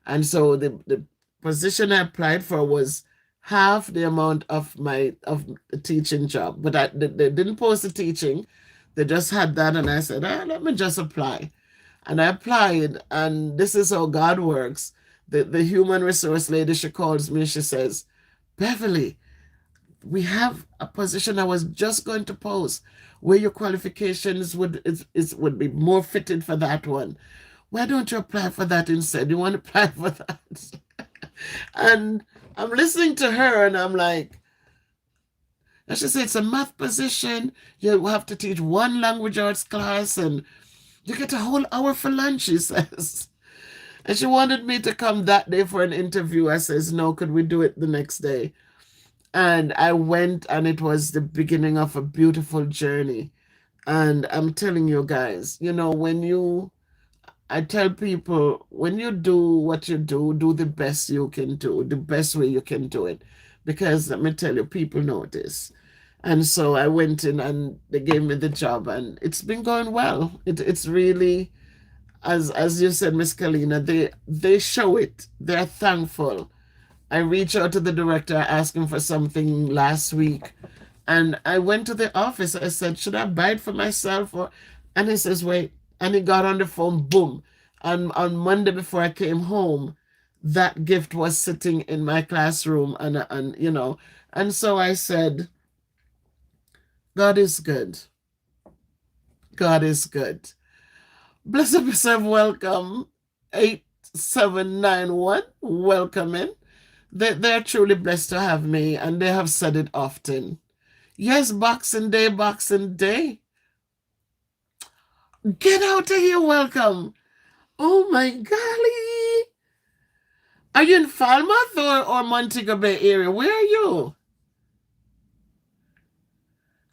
And so the position I applied for was half the amount of the teaching job. But they didn't post the teaching. They just had that, and I said, let me just apply. And I applied, and this is how God works. The human resource lady, she calls me, she says, Beverly, we have a position I was just going to post where your qualifications would be more fitted for that one. Why don't you apply for that instead? You want to apply for that? And I'm listening to her and I'm like, and she said, it's a math position. You have to teach one language arts class and you get a whole hour for lunch, she says. And she wanted me to come that day for an interview. I says, no, could we do it the next day? And I went, and it was the beginning of a beautiful journey. And I'm telling you guys, I tell people, when you do what you do the best you can do, the best way you can do it. Because let me tell you, people notice. And so I went in and they gave me the job, and it's been going well. It's really, as you said, Miss Kalina, they show it. They're thankful. I reached out to the director asking for something last week, and I went to the office. I said, should I buy it for myself? And he says, wait. And he got on the phone, boom. And on Monday before I came home, that gift was sitting in my classroom. And so I said, God is good. God is good. Bless up yourself. Welcome. 8791. Welcome in. They're truly blessed to have me, and they have said it often. Yes, Boxing Day, Boxing Day. Get out of here, welcome. Oh my golly. Are you in Falmouth or Montego Bay area? Where are you?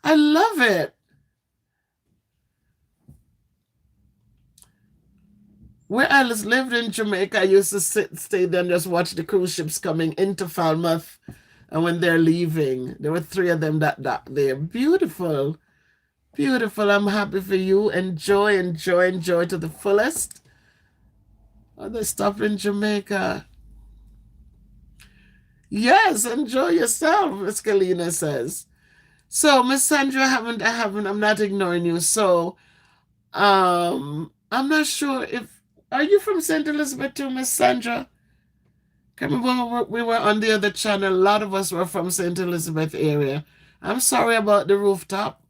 I love it. Where I lived in Jamaica, I used to stay there and just watch the cruise ships coming into Falmouth. And when they're leaving, there were 3 of them that docked there. Beautiful. Beautiful. I'm happy for you. Enjoy, enjoy, enjoy to the fullest. Oh, they stopped in Jamaica. Yes, enjoy yourself, Miss Kalina says. So, Miss Sandra, I'm not ignoring you. So, I'm not sure if, are you from St. Elizabeth too, Miss Sandra? Can remember when we were on the other channel, a lot of us were from St. Elizabeth area. I'm sorry about the rooftop.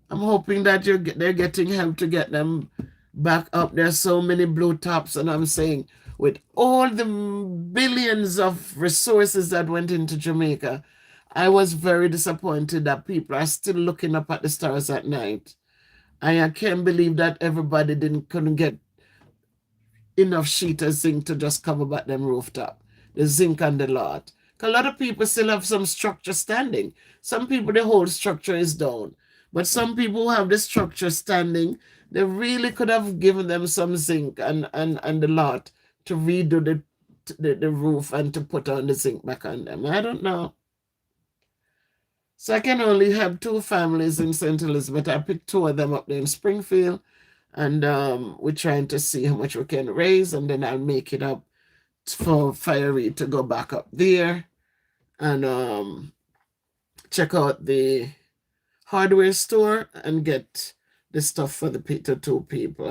I'm hoping that they're getting help to get them back up. There's so many blue tops, and I'm saying, with all the billions of resources that went into Jamaica, I was very disappointed that people are still looking up at the stars at night. I can't believe that everybody couldn't get enough sheet of zinc to just cover back them rooftop. The zinc and the lot. A lot of people still have some structure standing. Some people, the whole structure is down. But some people who have the structure standing, they really could have given them some zinc and the lot to redo the roof and to put on the zinc back on them. I don't know. So I can only have 2 families in St. Elizabeth. I picked 2 of them up there in Springfield. And we're trying to see how much we can raise, and then I'll make it up for Fiery to go back up there and check out the hardware store and get the stuff for the 2 people.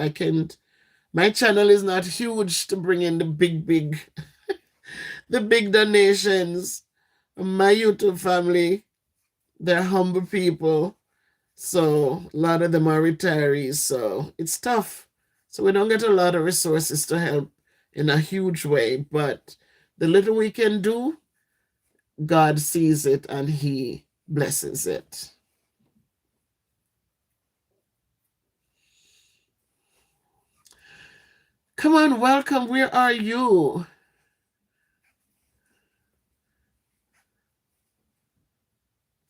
My channel is not huge to bring in the big the big donations. My YouTube family, they're humble people. So a lot of them are retirees, so it's tough. So we don't get a lot of resources to help in a huge way, but the little we can do, God sees it and He blesses it. Come on, welcome. Where are you?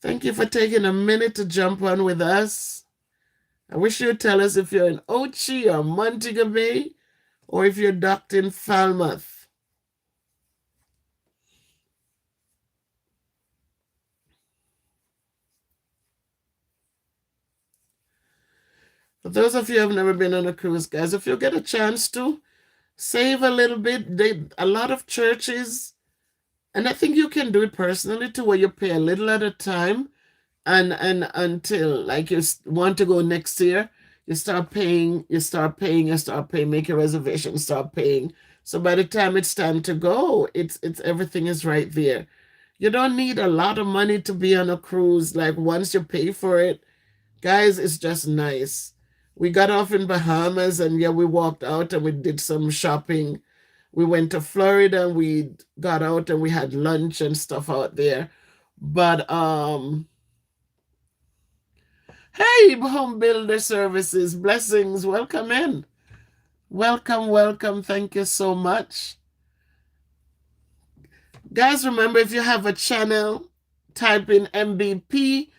Thank you for taking a minute to jump on with us. I wish you'd tell us if you're in Ochi or Montego Bay or if you're docked in Falmouth. For those of you who have never been on a cruise, guys, if you get a chance to, save a little bit. A lot of churches, and I think you can do it personally too, where you pay a little at a time, and until like you want to go next year, you start paying, make a reservation, start paying. So by the time it's time to go, it's everything is right there. You don't need a lot of money to be on a cruise. Like once you pay for it, guys, it's just nice. We got off in Bahamas, and yeah, we walked out and we did some shopping. We went to Florida and we got out and we had lunch and stuff out there. But hey, Home Builder Services, blessings, welcome in. Welcome, welcome. Thank you so much. Guys, remember, if you have a channel, type in MBP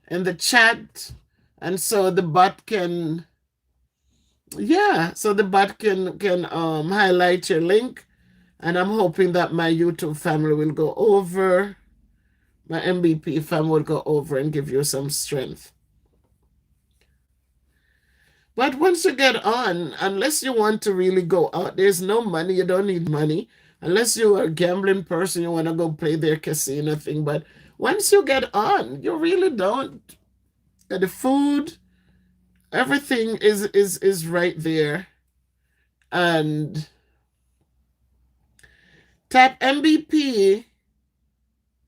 in the chat, and so the bot can, yeah, so the bot can highlight your link, and I'm hoping that my YouTube family will go over, my MBP family will go over and give you some strength. But once you get on, unless you want to really go out, there's no money. You don't need money. Unless you're a gambling person, you want to go play their casino thing. But once you get on, you really don't. The food, everything is right there. And tap MBP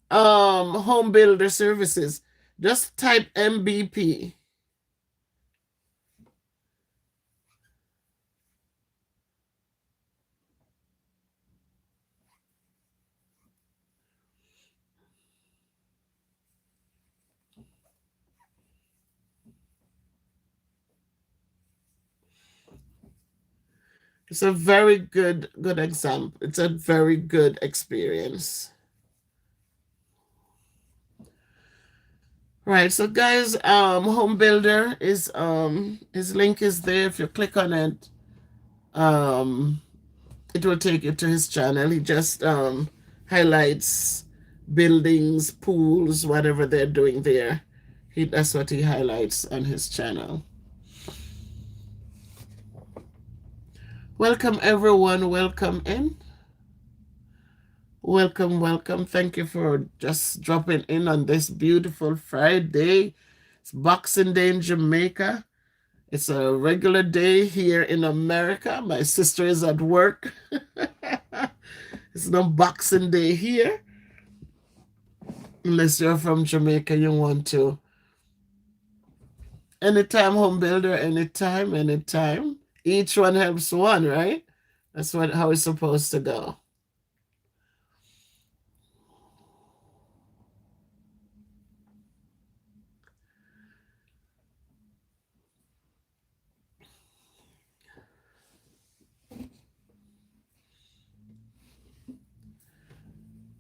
home builder services. Just type MBP. It's a very good example. It's a very good experience. Right, so guys, home builder is his link is there. If you click on it, it will take you to his channel. He just highlights buildings, pools, whatever they're doing there. That's what he highlights on his channel. Welcome everyone, welcome in. Welcome, welcome. Thank you for just dropping in on this beautiful Friday. It's Boxing Day in Jamaica. It's a regular day here in America. My sister is at work. It's no Boxing Day here. Unless you're from Jamaica, you want to. Anytime, home builder, anytime, anytime. Each one helps one, right? That's how it's supposed to go.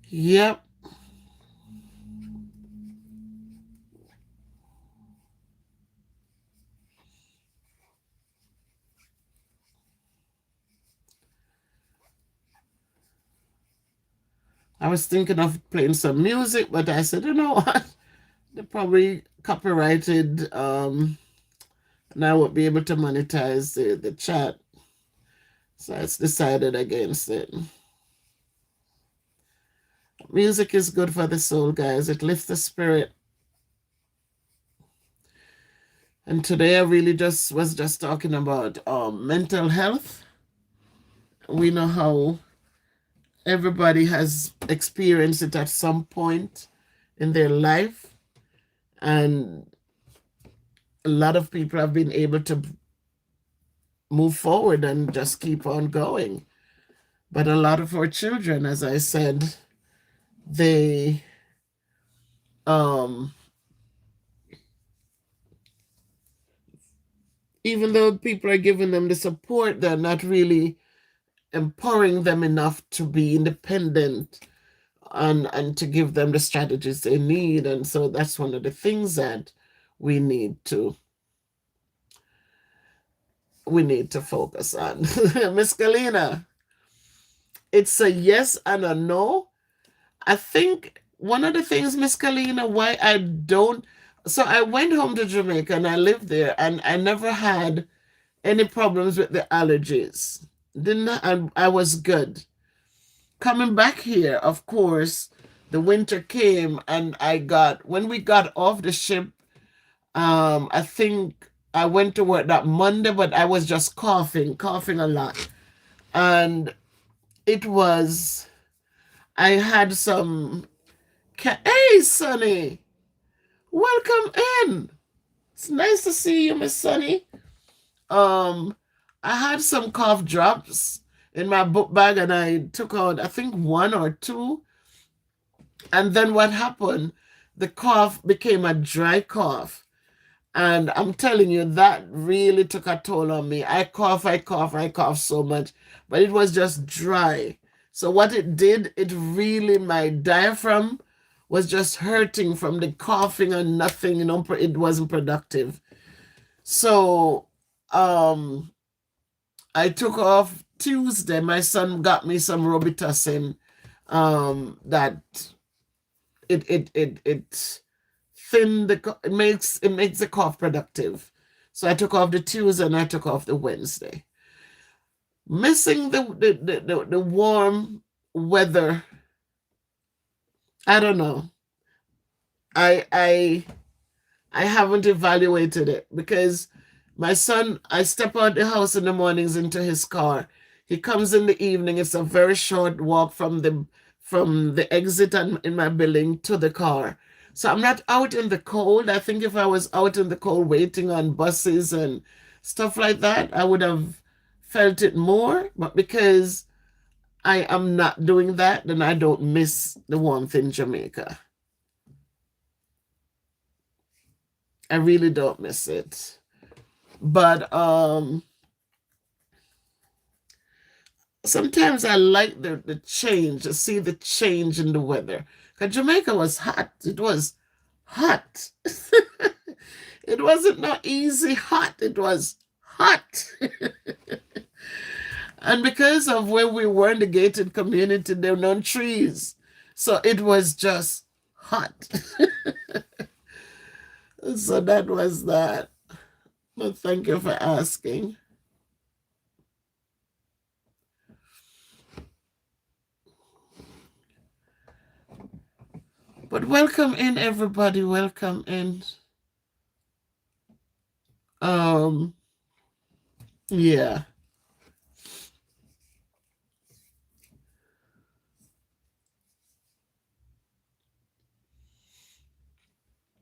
Yep. I was thinking of playing some music, but I said, you know what? They're probably copyrighted, and I won't be able to monetize the chat. So it's decided against it. Music is good for the soul, guys. It lifts the spirit. And today I really was just talking about mental health. We know how everybody has experienced it at some point in their life. And a lot of people have been able to move forward and just keep on going. But a lot of our children, as I said, they even though people are giving them the support, they're not really empowering them enough to be independent and to give them the strategies they need. And so that's one of the things that we need to focus on. Miss Galina, it's a yes and a no. I think one of the things, Miss Galina, why I don't, so I went home to Jamaica and I lived there and I never had any problems with the allergies. I was good. Coming back here, of course, the winter came and when we got off the ship, I think I went to work that Monday, but I was just coughing a lot. And I had some, hey, Sonny, welcome in. It's nice to see you, Miss Sonny. I had some cough drops in my book bag and I took out, I think, one or two. And then what happened? The cough became a dry cough. And I'm telling you, that really took a toll on me. I cough so much, but it was just dry. So what it did, my diaphragm was just hurting from the coughing and nothing, it wasn't productive. So I took off Tuesday. My son got me some Robitussin that it thin it makes the cough productive. So I took off the Tuesday and I took off the Wednesday. Missing the warm weather. I don't know. I I haven't evaluated it because my son, I step out the house in the mornings into his car. He comes in the evening. It's a very short walk from the exit in my building to the car. So I'm not out in the cold. I think if I was out in the cold waiting on buses and stuff like that, I would have felt it more. But because I am not doing that, then I don't miss the warmth in Jamaica. I really don't miss it. But sometimes I like the change, to see the change in the weather. Because Jamaica was hot. It was hot. It wasn't not easy hot. It was hot. And because of where we were in the gated community, there were no trees. So it was just hot. So that was that. But thank you for asking. But welcome in, everybody. Welcome in. Yeah.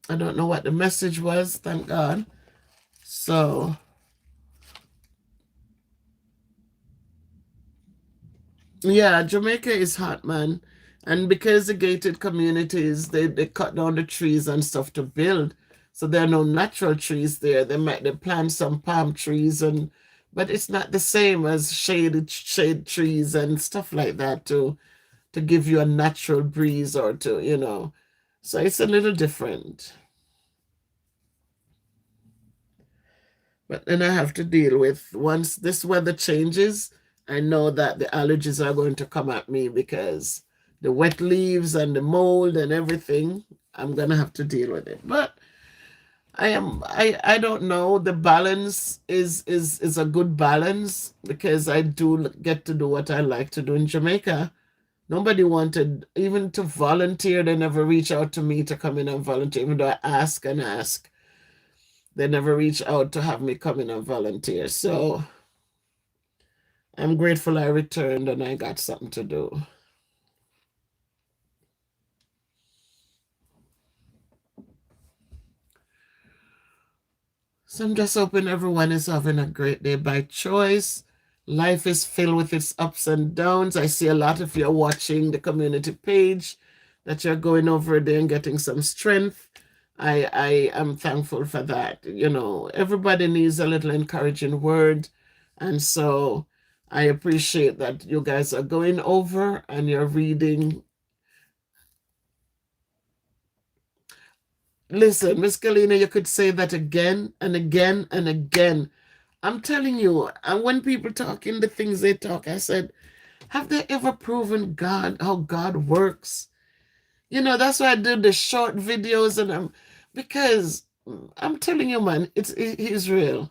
I don't know what the message was, thank God. So, yeah, Jamaica is hot, man. And because the gated communities, they cut down the trees and stuff to build. So there are no natural trees there. They plant some palm trees but it's not the same as shade trees and stuff like that to give you a. breeze or so it's a little different. But then I have to deal with once this weather changes, I know that the allergies are going to come at me because the wet leaves and the mold and everything, I'm gonna have to deal with it. But I don't know. The balance is a good balance because I do get to do what I like to do in Jamaica. Nobody wanted even to volunteer. They never reach out to me to come in and volunteer, even though I ask and ask. They never reach out to have me come in and volunteer. So I'm grateful I returned and I got something to do. So I'm just hoping everyone is having a great day by choice. Life is filled with its ups and downs. I see a lot of you are watching the community page, that you're going over there and getting some strength. I am thankful for that. Everybody needs a little encouraging word. And so I appreciate that you guys are going over and you're reading. Listen, Miss Galina, you could say that again and again and again. I'm telling you, and when people talk in the things they talk, I said, have they ever proven how God works? That's why I do the short videos because I'm telling you, man, he's real.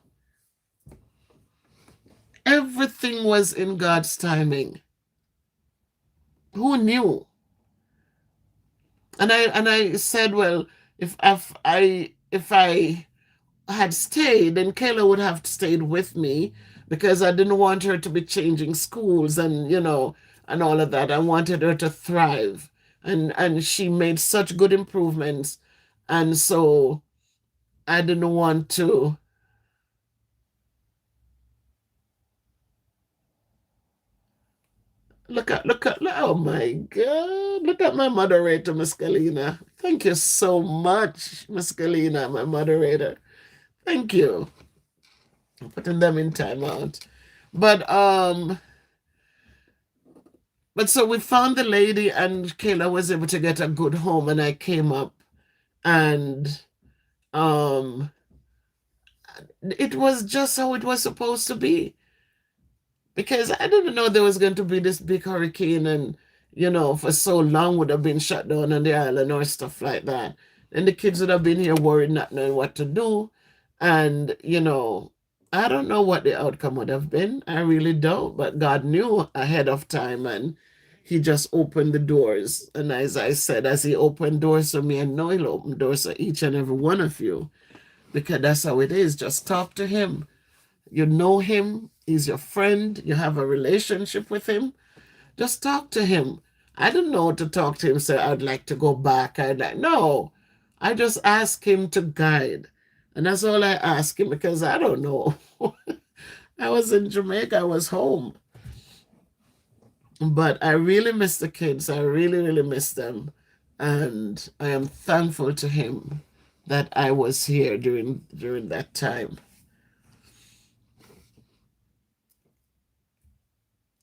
Everything was in God's timing. Who knew? And I said, well, if I had stayed, then Kayla would have stayed with me because I didn't want her to be changing schools and all of that. I wanted her to thrive. And she made such good improvements. And so I didn't want to. Oh my God. Look at my moderator, Miss Galina. Thank you so much, Miss Galina, my moderator. Thank you. I'm putting them in timeout. But But so we found the lady, and Kayla was able to get a good home, and I came up, and um it was just how it was supposed to be. Because I didn't know there was going to be this big hurricane and, for so long would have been shut down on the island or stuff like that. And the kids would have been here worried, not knowing what to do. And, I don't know what the outcome would have been. I really don't. But God knew ahead of time, and He just opened the doors. And as I said, as He opened doors for me, I know He'll open doors for each and every one of you, because that's how it is. Just talk to Him. You know Him, He's your friend, you have a relationship with Him. Just talk to Him. I don't know to talk to Him, say, I'd like to go back. No. I just ask Him to guide. And that's all I ask Him, because I don't know. I was in Jamaica, I was home. But I really miss the kids. I really, really miss them. And I am thankful to Him that I was here during that time.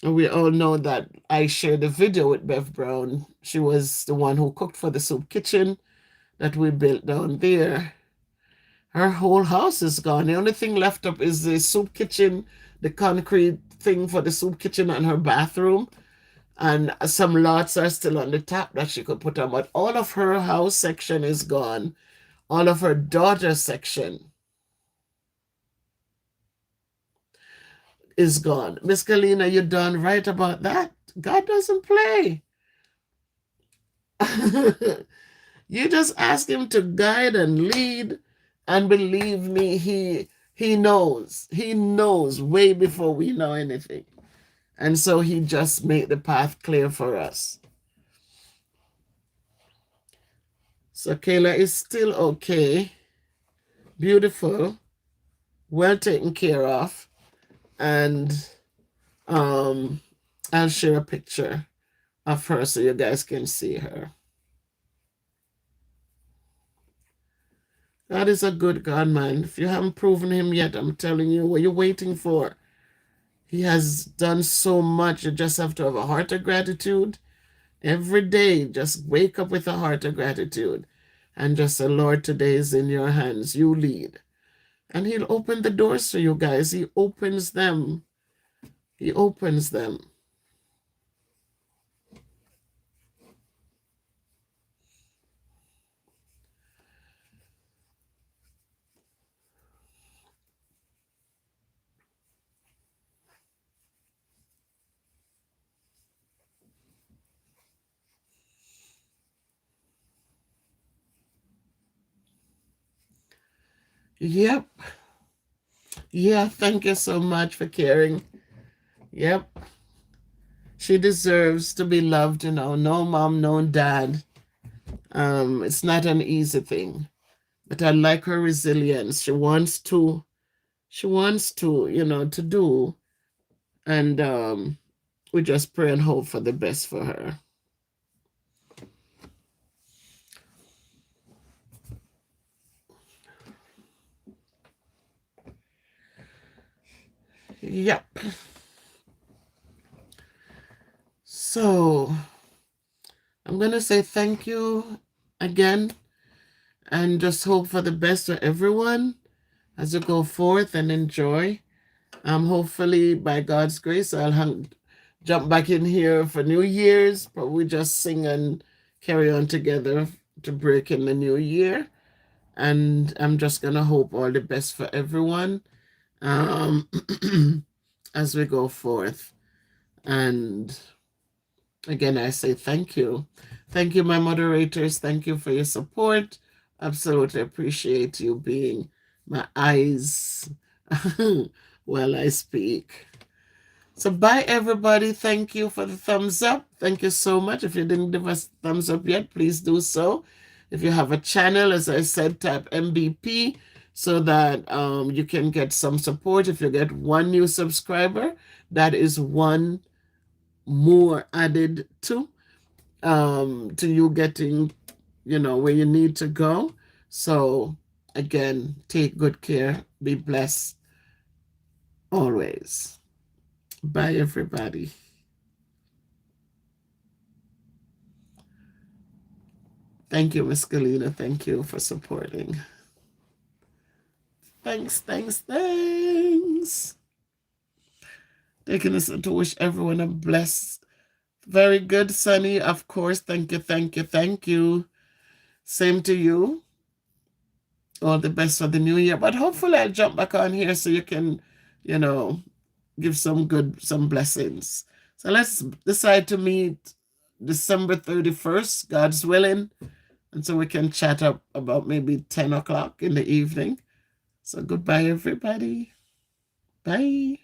We all know that I shared a video with Bev Brown. She was the one who cooked for the soup kitchen that we built down there. Her whole house is gone. The only thing left up is the soup kitchen, the concrete thing for the soup kitchen, and her bathroom. And some lots are still on the top that she could put on. But all of her house section is gone. All of her daughter's section is gone. Miss Kalina, you're done right about that. God doesn't play. You just ask Him to guide and lead, and believe me, he knows. He knows way before we know anything. And so He just made the path clear for us. So Kayla is still okay, beautiful, well taken care of, and I'll share a picture of her so you guys can see her. God is a good God, man. If you haven't proven Him yet, I'm telling you, what you're waiting for? He has done so much. You just have to have a heart of gratitude. Every day, just wake up with a heart of gratitude and just say, Lord, today is in your hands. You lead. And He'll open the doors for you guys. He opens them. He opens them. Yep. Yeah, thank you so much for caring. Yep. She deserves to be loved, no mom, no dad. It's not an easy thing. But I like her resilience. She wants to, to do. And we just pray and hope for the best for her. Yep. So I'm going to say thank you again, and just hope for the best for everyone as you go forth and enjoy. Hopefully, by God's grace, I'll jump back in here for New Year's, but we just sing and carry on together to break in the new year. And I'm just going to hope all the best for everyone um, as we go forth. And again, I say thank you. Thank you, my moderators. Thank you for your support. Absolutely appreciate you being my eyes while I speak. So bye, everybody. Thank you for the thumbs up. Thank you so much. If you didn't give us thumbs up yet, please do so. If you have a channel, as I said, type MBP so that you can get some support. If you get one new subscriber, that is one more added to you getting, where you need to go. So again, take good care. Be blessed always. Bye, everybody. Thank you, Miss Galina. Thank you for supporting. Thanks, thanks, thanks. Taking this to wish everyone a blessed, very good, Sunny. Of course. Thank you, thank you, thank you. Same to you. All the best for the new year. But hopefully I'll jump back on here so you can, you know, give some blessings. So let's decide to meet December 31st, God's willing. And so we can chat up about maybe 10 o'clock in the evening. So goodbye, everybody. Bye.